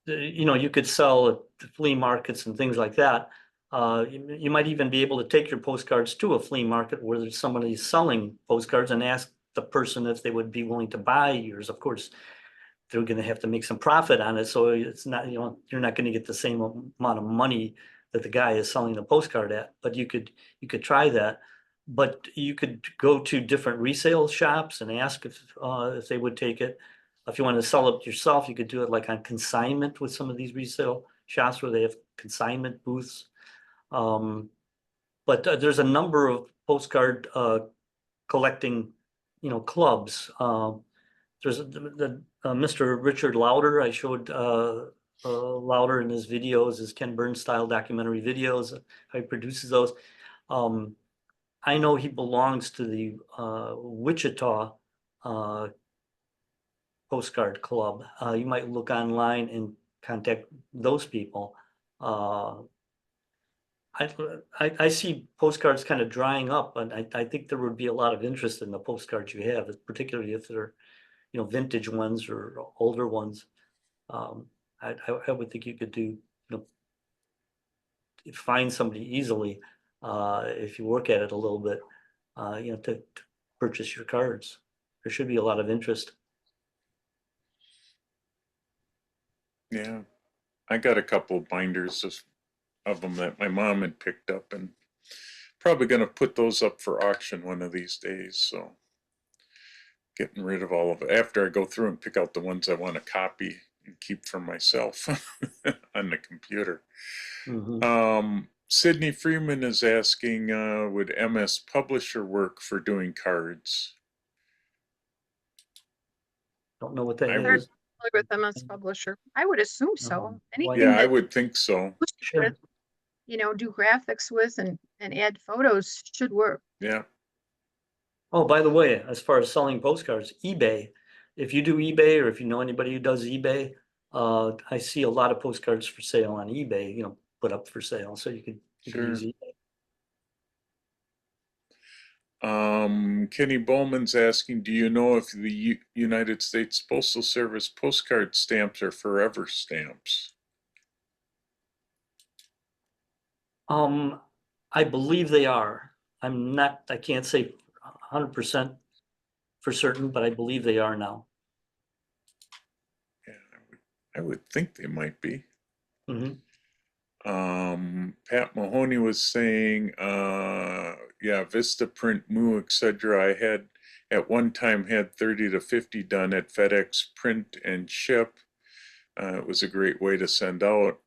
Speaker 4: You know, you could sell at the flea markets and things like that. You might even be able to take your postcards to a flea market where there's somebody selling postcards and ask the person if they would be willing to buy yours. Of course, they're going to have to make some profit on it, so it's not, you know, you're not going to get the same amount of money that the guy is selling the postcard at. But you could try that. But you could go to different resale shops and ask if they would take it. If you want to sell it yourself, you could do it like on consignment with some of these resale shops where they have consignment booths. But there's a number of postcard collecting, you know, clubs. There's Mr. Richard Lauder. I showed Lauder in his videos, his Ken Burns style documentary videos. How he produces those. I know he belongs to the Wichita postcard club. You might look online and contact those people. I see postcards kind of drying up, and I think there would be a lot of interest in the postcards you have, particularly if they're, you know, vintage ones or older ones. I would think you could do, you know, find somebody easily if you work at it a little bit, you know, to purchase your cards. There should be a lot of interest.
Speaker 2: Yeah. I got a couple of binders of them that my mom had picked up, and probably going to put those up for auction one of these days. So getting rid of all of it after I go through and pick out the ones I want to copy and keep for myself on the computer. Sydney Freeman is asking, would MS Publisher work for doing cards?
Speaker 4: Don't know what that
Speaker 2: I
Speaker 4: is.
Speaker 1: With them as publisher, I would assume so. Anything
Speaker 2: Yeah, I
Speaker 1: that
Speaker 2: would think so.
Speaker 1: you
Speaker 4: Sure.
Speaker 1: could, you know, do graphics with and add photos should work.
Speaker 2: Yeah.
Speaker 4: Oh, by the way, as far as selling postcards, eBay, if you do eBay or if you know anybody who does eBay, I see a lot of postcards for sale on eBay, you know, put up for sale. So you could
Speaker 2: Sure.
Speaker 4: use eBay.
Speaker 2: Kenny Bowman's asking, do you know if the United States Postal Service postcard stamps are forever stamps?
Speaker 4: I believe they are. I can't say 100% for certain, but I believe they are now.
Speaker 2: Yeah, I would think they might be.
Speaker 4: Mhm.
Speaker 2: Pat Mahoney was saying, yeah, Vistaprint, Moo, etc. I at one time had 30 to 50 done at FedEx Print and Ship. It was a great way to send out.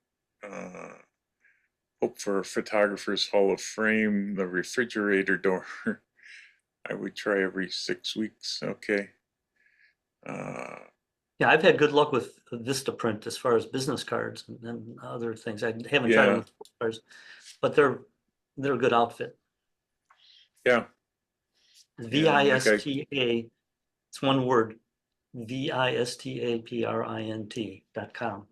Speaker 2: Hope for Photographers Hall of Fame, the refrigerator door. I would try every 6 weeks. Okay.
Speaker 4: Yeah, I've had good luck with Vistaprint as far as business cards and other things. I haven't tried them with cards, but they're a good outfit.
Speaker 2: Yeah.
Speaker 4: VISTA, it's one word, VISTAPRINT.com.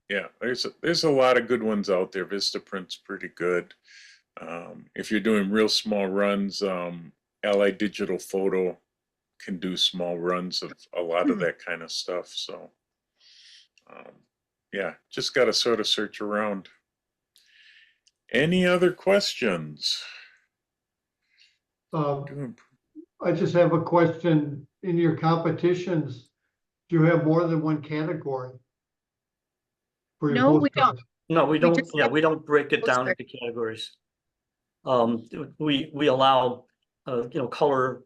Speaker 2: Yeah, there's a lot of good ones out there. Vistaprint's pretty good. If you're doing real small runs, Allied Digital Photo can do small runs of a lot of that kind of stuff. So, yeah, just got to sort of search around. Any other questions?
Speaker 6: I just have a question. In your competitions, do you have more than one category? For your
Speaker 1: No, we
Speaker 6: postcards?
Speaker 1: don't.
Speaker 4: No, we don't.
Speaker 1: just
Speaker 4: Yeah,
Speaker 1: have
Speaker 4: we don't break it down
Speaker 1: postcard.
Speaker 4: into categories. We allow color,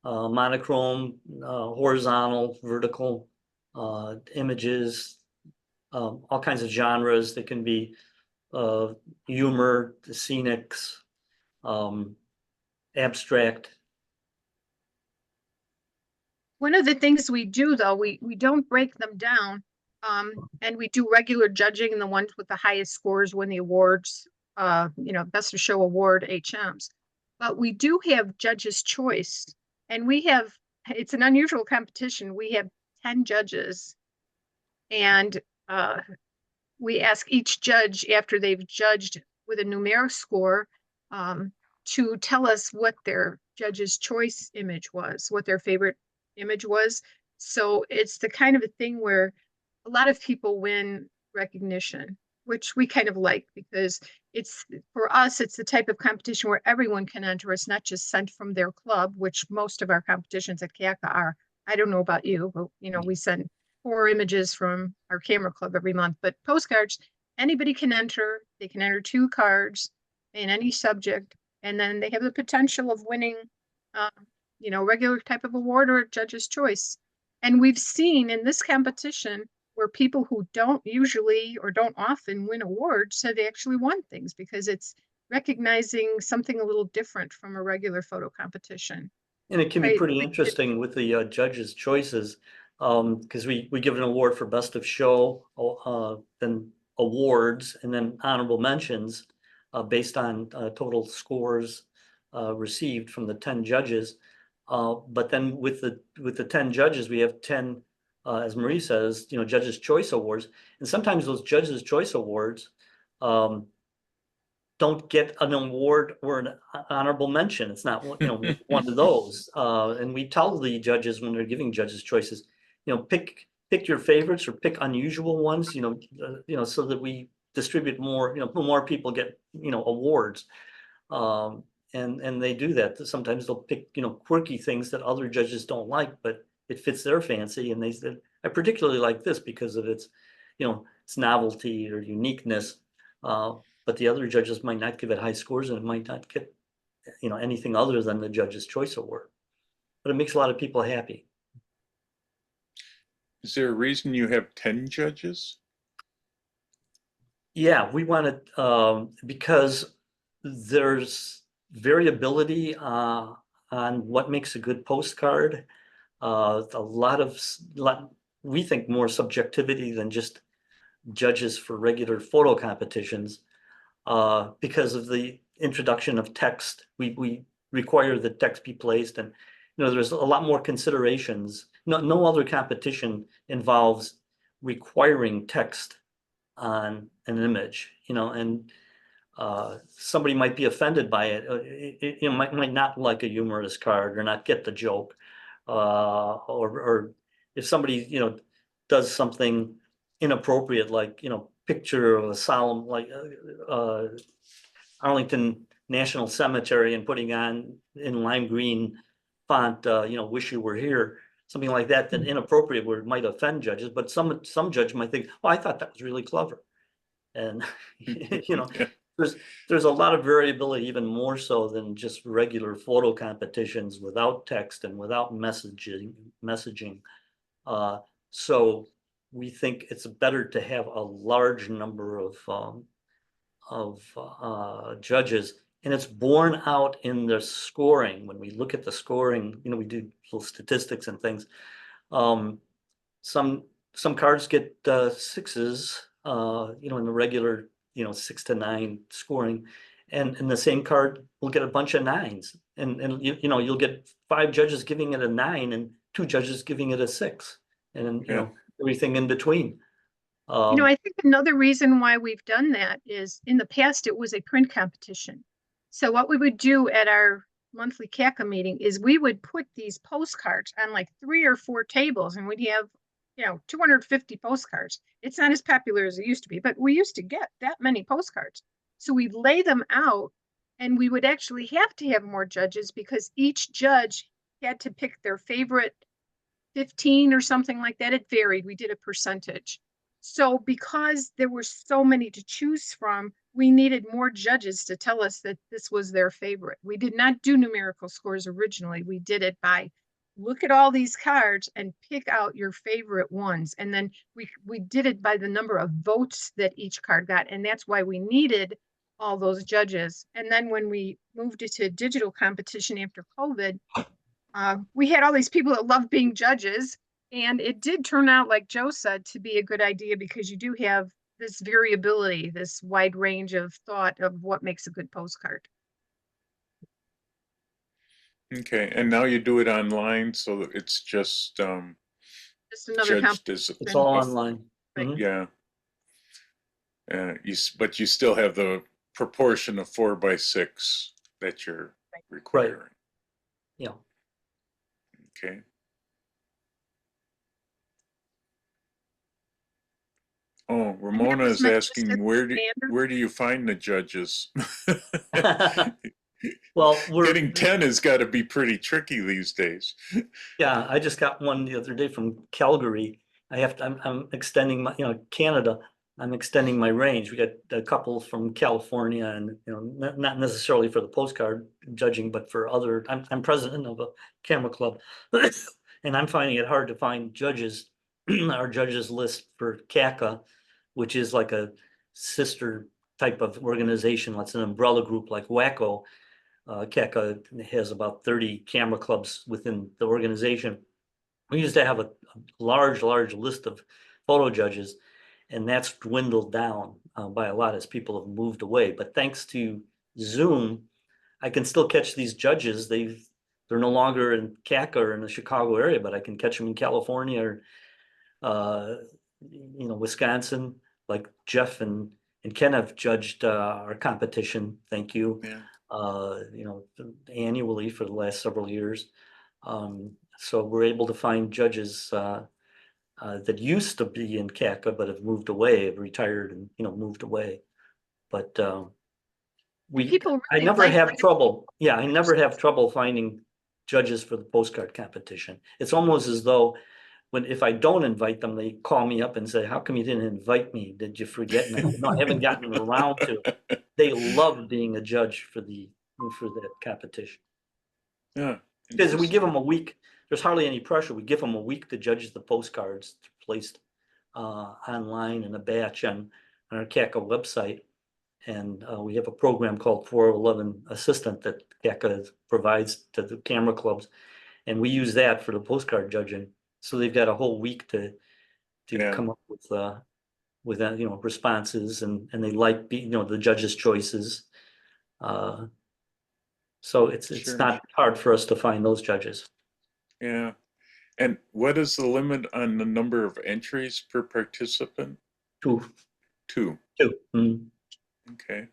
Speaker 4: monochrome, horizontal, vertical, images, all kinds of genres. They can be humor, scenics, abstract.
Speaker 1: One of the things we do, though, we don't break them down. And we do regular judging, and the ones with the highest scores win the awards, Best of Show Award, HMs. But we do have Judges' Choice, and it's an unusual competition. We have 10 judges, and we ask each judge, after they've judged with a numeric score, to tell us what their Judges' Choice image was, what their favorite image was. So it's the kind of a thing where a lot of people win recognition, which we kind of like, because for us, it's the type of competition where everyone can enter. It's not just sent from their club, which most of our competitions at CACA are. I don't know about you, but we send 4 images from our camera club every month. But postcards, anybody can enter. They can enter 2 cards in any subject, and then they have the potential of winning regular type of award or a Judge's Choice. And we've seen in this competition where people who don't usually or don't often win awards have actually won things, because it's recognizing something a little different from a regular photo competition.
Speaker 4: And it can be pretty interesting with the Judges' Choices, because we give an award for Best of Show, then awards, and then honorable mentions based on total scores received from the 10 judges. But then with the 10 judges, we have 10, as Marie says, Judges' Choice Awards. And sometimes those Judges' Choice Awards don't get an award or an honorable mention. It's not one of those. And we tell the judges when they're giving Judges' Choices, pick your favorites or pick unusual ones, so that we distribute more, more people get awards. And they do that. Sometimes they'll pick, quirky things that other judges don't like, but it fits their fancy. And they said, I particularly like this because of its, its novelty or uniqueness. But the other judges might not give it high scores, and it might not get, anything other than the Judges' Choice Award. But it makes a lot of people happy.
Speaker 2: Is there a reason you have 10 judges?
Speaker 4: Yeah, we wanted, because there's variability on what makes a good postcard. We think more subjectivity than just judges for regular photo competitions, because of the introduction of text. We require that text be placed, and there's a lot more considerations. No other competition involves requiring text on an image, and somebody might be offended by it. Might not like a humorous card or not get the joke, or if somebody does something inappropriate, like picture of a solemn, like Arlington National Cemetery, and putting on in lime green font, wish you were here, something like that, then inappropriate, where it might offend judges. But some judge might think, oh, I thought that was really clever. And There's a lot of variability, even more so than just regular photo competitions without text and without messaging. So we think it's better to have a large number of judges, and it's borne out in the scoring. When we look at the scoring, you know, we do little statistics and things. Some cards get sixes, you know, in the regular, you know, 6 to 9 scoring, and the same card will get a bunch of 9s, and you know, you'll get 5 judges giving it a 9 and 2 judges giving it a 6, and then, you
Speaker 2: Yeah.
Speaker 4: know, everything in between.
Speaker 1: You know, I think another reason why we've done that is in the past, it was a print competition. So what we would do at our monthly CACA meeting is we would put these postcards on like 3 or 4 tables, and we'd have, you know, 250 postcards. It's not as popular as it used to be, but we used to get that many postcards. So we'd lay them out, and we would actually have to have more judges because each judge had to pick their favorite 15 or something like that. It varied. We did a percentage. So because there were so many to choose from, we needed more judges to tell us that this was their favorite. We did not do numerical scores originally. We did it by look at all these cards and pick out your favorite ones. And then we did it by the number of votes that each card got. And that's why we needed all those judges. And then when we moved it to digital competition after COVID, we had all these people that love being judges. And it did turn out, like Joe said, to be a good idea because you do have this variability, this wide range of thought of what makes a good postcard.
Speaker 2: Okay, and now you do it online, so that it's just
Speaker 1: Just another
Speaker 2: judged as
Speaker 4: It's all
Speaker 2: a-
Speaker 4: online.
Speaker 1: Right.
Speaker 4: Mhm.
Speaker 2: yeah. But you still have the proportion of 4x6 that you're requiring.
Speaker 4: Yeah.
Speaker 2: Okay. Oh, Ramona
Speaker 1: was
Speaker 2: is
Speaker 1: meant to
Speaker 2: asking,
Speaker 1: set
Speaker 2: where
Speaker 1: standard.
Speaker 2: do you find the judges?
Speaker 4: Well,
Speaker 2: Getting 10 has got to be pretty tricky these days.
Speaker 4: yeah, I just got one the other day from Calgary. I'm extending my, you know, Canada. I'm extending my range. We got a couple from California, and you know, not necessarily for the postcard judging, but for other. I'm president of a camera club, and I'm finding it hard to find judges. Our judges list for CACA, which is like a sister type of organization. That's an umbrella group like WACO. CACA has about 30 camera clubs within the organization. We used to have a large list of photo judges, and that's dwindled down by a lot as people have moved away. But thanks to Zoom, I can still catch these judges. They're no longer in CACA or in the Chicago area, but I can catch them in California or you know, Wisconsin. Like Jeff and Ken have judged our competition. Thank you.
Speaker 2: Yeah.
Speaker 4: You know, annually for the last several years. So we're able to find judges that used to be in CACA but have moved away, have retired and, you know, moved away. But
Speaker 1: People
Speaker 4: I
Speaker 1: really
Speaker 4: never
Speaker 1: like
Speaker 4: have
Speaker 1: it.
Speaker 4: trouble. Yeah, I never have trouble finding judges for the postcard competition. It's almost as though if I don't invite them, they call me up and say, "How come you didn't invite me? Did you forget me?" No, I haven't gotten around to it. They love being a judge for that competition.
Speaker 2: Yeah.
Speaker 4: Because we give them a week. There's hardly any pressure. We give them a week to judge the postcards placed online in a batch on our CACA website. And we have a program called 411 Assistant that CACA provides to the camera clubs. And we use that for the postcard judging. So they've got a whole week to
Speaker 2: Yeah.
Speaker 4: come up with you know, responses, and they like you know, the judges' choices. So it's
Speaker 2: Sure.
Speaker 4: not hard for us to find those judges.
Speaker 2: Yeah. And what is the limit on the number of entries per participant?
Speaker 4: Two.
Speaker 2: 2.
Speaker 4: Mm.
Speaker 2: Okay.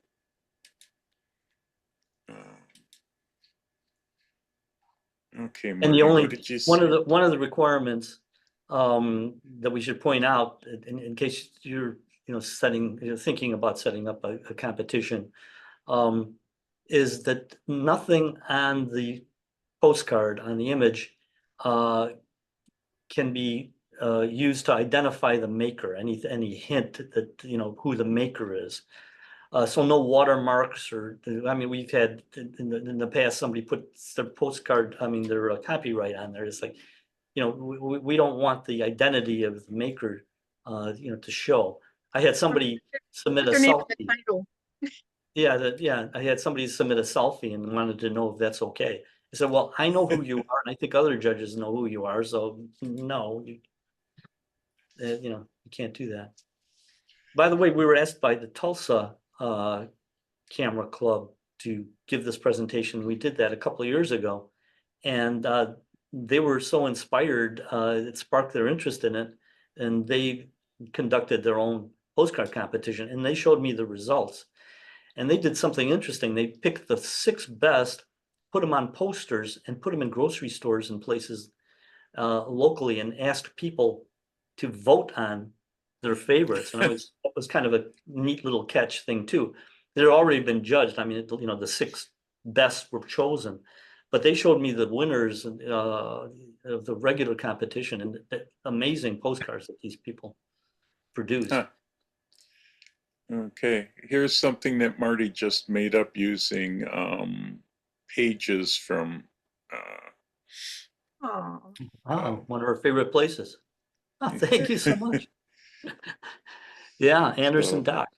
Speaker 2: Okay,
Speaker 4: And
Speaker 2: Marty,
Speaker 4: the only
Speaker 2: what did you
Speaker 4: one
Speaker 2: say?
Speaker 4: of the requirements that we should point out in case you're, you know, thinking about setting up a competition, is that nothing on the postcard, on the image, can be used to identify the maker. Any hint that, you know, who the maker is. So no watermarks or, I mean, we've had in the past, somebody put their postcard, I mean, their copyright on there. It's like, you know, we don't want the identity of the maker, you know, to show. I had somebody submit
Speaker 1: Put
Speaker 4: a
Speaker 1: their name in the
Speaker 4: selfie.
Speaker 1: title.
Speaker 4: Yeah, I had somebody submit a selfie and wanted to know if that's okay. I said, well, I know who you are, and I think other judges know who you are, so no, you know, you can't do that. By the way, we were asked by the Tulsa Camera Club to give this presentation. We did that a couple of years ago, and they were so inspired, it sparked their interest in it, and they conducted their own postcard competition, and they showed me the results. And they did something interesting. They picked the 6 best, put them on posters, and put them in grocery stores and places locally, and asked people to vote on their favorites. And that was kind of a neat little catch thing too. They're already been judged. I mean, you know, the 6 best were chosen, but they showed me the winners of the regular competition, and the amazing postcards that these people produced.
Speaker 2: Huh. Okay, here's something that Marty just made up using pages from
Speaker 1: Oh,
Speaker 4: Oh, one of our favorite places. Oh, thank you so much. Yeah, Anderson
Speaker 2: So-
Speaker 4: Dock.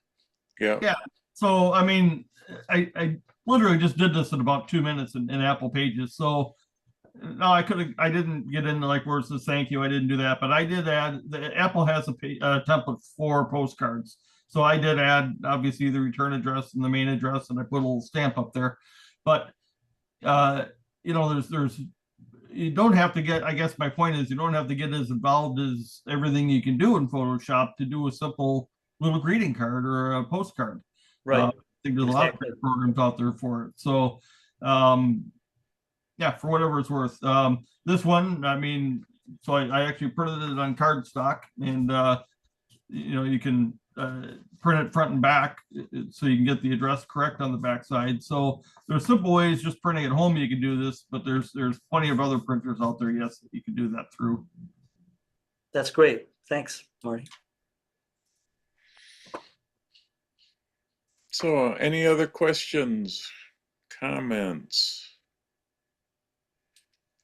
Speaker 2: yeah.
Speaker 5: Yeah. So, I mean, I literally just did this in about 2 minutes in Apple Pages. So no, I didn't get into like where it says thank you. I didn't do that, but I did add, the Apple has a template for postcards. So I did add obviously the return address and the main address, and I put a little stamp up there. But you know, there's you don't have to get, I guess my point is, you don't have to get as involved as everything you can do in Photoshop to do a simple little greeting card or a postcard.
Speaker 4: Right.
Speaker 5: I think there's a lot of
Speaker 4: Exactly.
Speaker 5: programs out there for it. So yeah, for whatever it's worth. This one, I mean, so I actually printed it on cardstock, and you know, you can print it front and back so you can get the address correct on the back side. So there's simple ways, just printing at home you can do this, but there's plenty of other printers out there, yes, that you can do that through.
Speaker 4: That's great. Thanks, Marty.
Speaker 2: So any other questions, comments?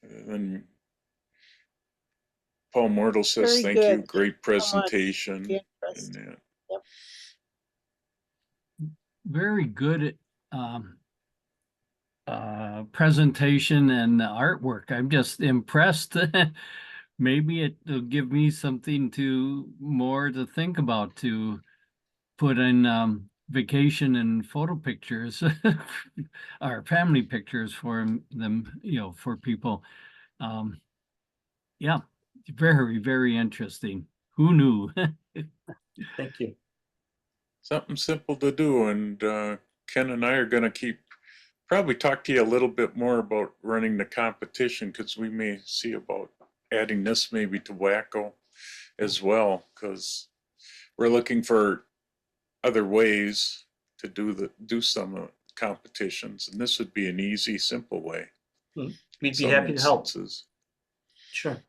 Speaker 2: And Paul Mortal says,
Speaker 3: Very
Speaker 2: thank you,
Speaker 3: good.
Speaker 2: great
Speaker 3: Thank you so much.
Speaker 2: presentation.
Speaker 3: Yeah,
Speaker 2: And that.
Speaker 7: Very good presentation and artwork. I'm just impressed. Maybe it'll give me something more to think about, to put in vacation and photo pictures or family pictures for them, you know, for people. Yeah, very, very interesting. Who knew?
Speaker 4: Thank you.
Speaker 2: Something simple to do, and Ken and I are going to probably talk to you a little bit more about running the competition, because we may see about adding this maybe to Wacko as well, because we're looking for other ways to do some competitions, and this would be an easy, simple way.
Speaker 4: We'd be
Speaker 2: some
Speaker 4: happy to help.
Speaker 2: instances.
Speaker 4: Sure.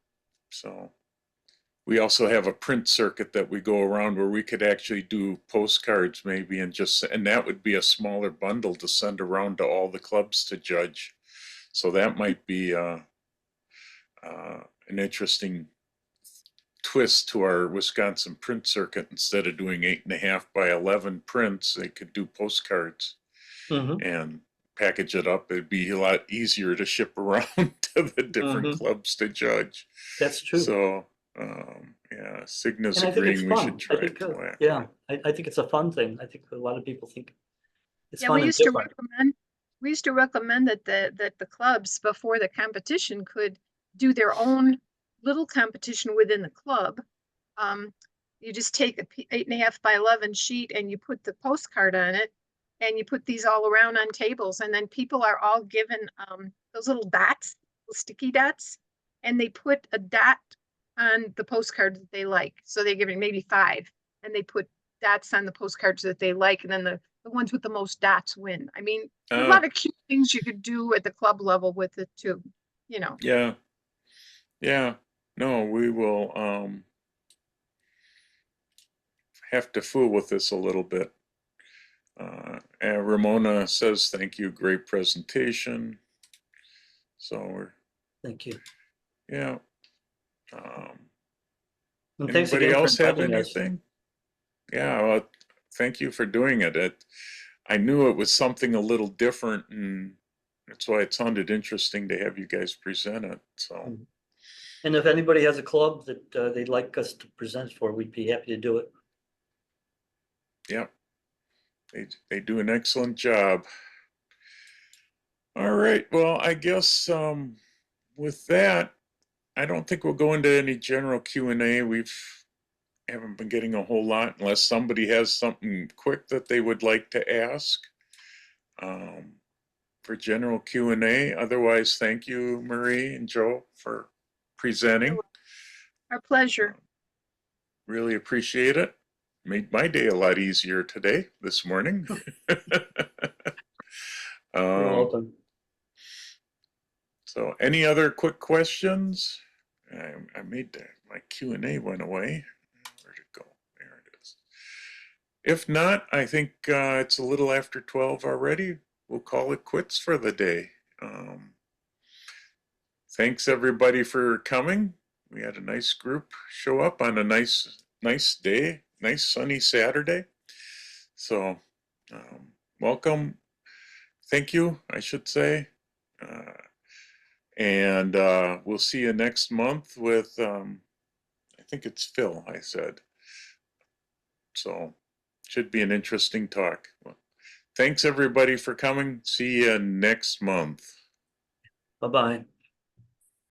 Speaker 2: So we also have a print circuit that we go around where we could actually do postcards maybe, and that would be a smaller bundle to send around to all the clubs to judge. So that might be an interesting twist to our Wisconsin print circuit. Instead of doing 8.5 by 11 prints, they could do postcards
Speaker 4: Mhm.
Speaker 2: and package it up. It'd be a lot easier to ship around to the different clubs to judge.
Speaker 4: That's true.
Speaker 2: So, yeah, Cigna's
Speaker 4: And I think it's
Speaker 2: agreeing we
Speaker 4: fun.
Speaker 2: should try it to Wacko.
Speaker 4: Yeah, I think it's a fun thing. I think a lot of people think it's
Speaker 1: yeah,
Speaker 4: fun
Speaker 1: we
Speaker 4: and
Speaker 1: used to
Speaker 4: different.
Speaker 1: recommend that the clubs before the competition could do their own little competition within the club. You just take a 8.5 by 11 sheet and you put the postcard on it, and you put these all around on tables, and then people are all given those little dots, little sticky dots, and they put a dot on the postcard that they like. So they're giving maybe 5, and they put dots on the postcards that they like, and then the ones with the most dots win. I mean, there's a lot of cute things you could do at the club level with it too, you know.
Speaker 2: Yeah. Yeah. No, we will have to fool with this a little bit. And Ramona says, thank you, great presentation. So we're,
Speaker 4: Thank you.
Speaker 2: yeah.
Speaker 4: And thanks
Speaker 2: Anybody
Speaker 4: again for
Speaker 2: else have
Speaker 4: inviting us.
Speaker 2: anything? Yeah, well, thank you for doing it. I knew it was something a little different, and that's why it sounded interesting to have you guys present it. So,
Speaker 4: And if anybody has a club that they'd like us to present for, we'd be happy to do it.
Speaker 2: yeah, they do an excellent job. All right, well, I guess with that, I don't think we'll go into any general Q&A. Haven't been getting a whole lot unless somebody has something quick that they would like to ask for general Q&A. Otherwise, thank you, Marie and Joe, for presenting.
Speaker 1: Our pleasure.
Speaker 2: Really appreciate it. Made my day a lot easier today, this morning.
Speaker 4: You're welcome.
Speaker 2: So any other quick questions? I made my Q&A went away. Where'd it go? There it is. If not, I think it's a little after 12 already. We'll call it quits for the day. Thanks everybody for coming. We had a nice group show up on a nice day, nice sunny Saturday. So welcome. Thank you, I should say. And we'll see you next month with, I think it's Phil, I said. So should be an interesting talk. Well, thanks everybody for coming. See you next month.
Speaker 4: Bye-bye.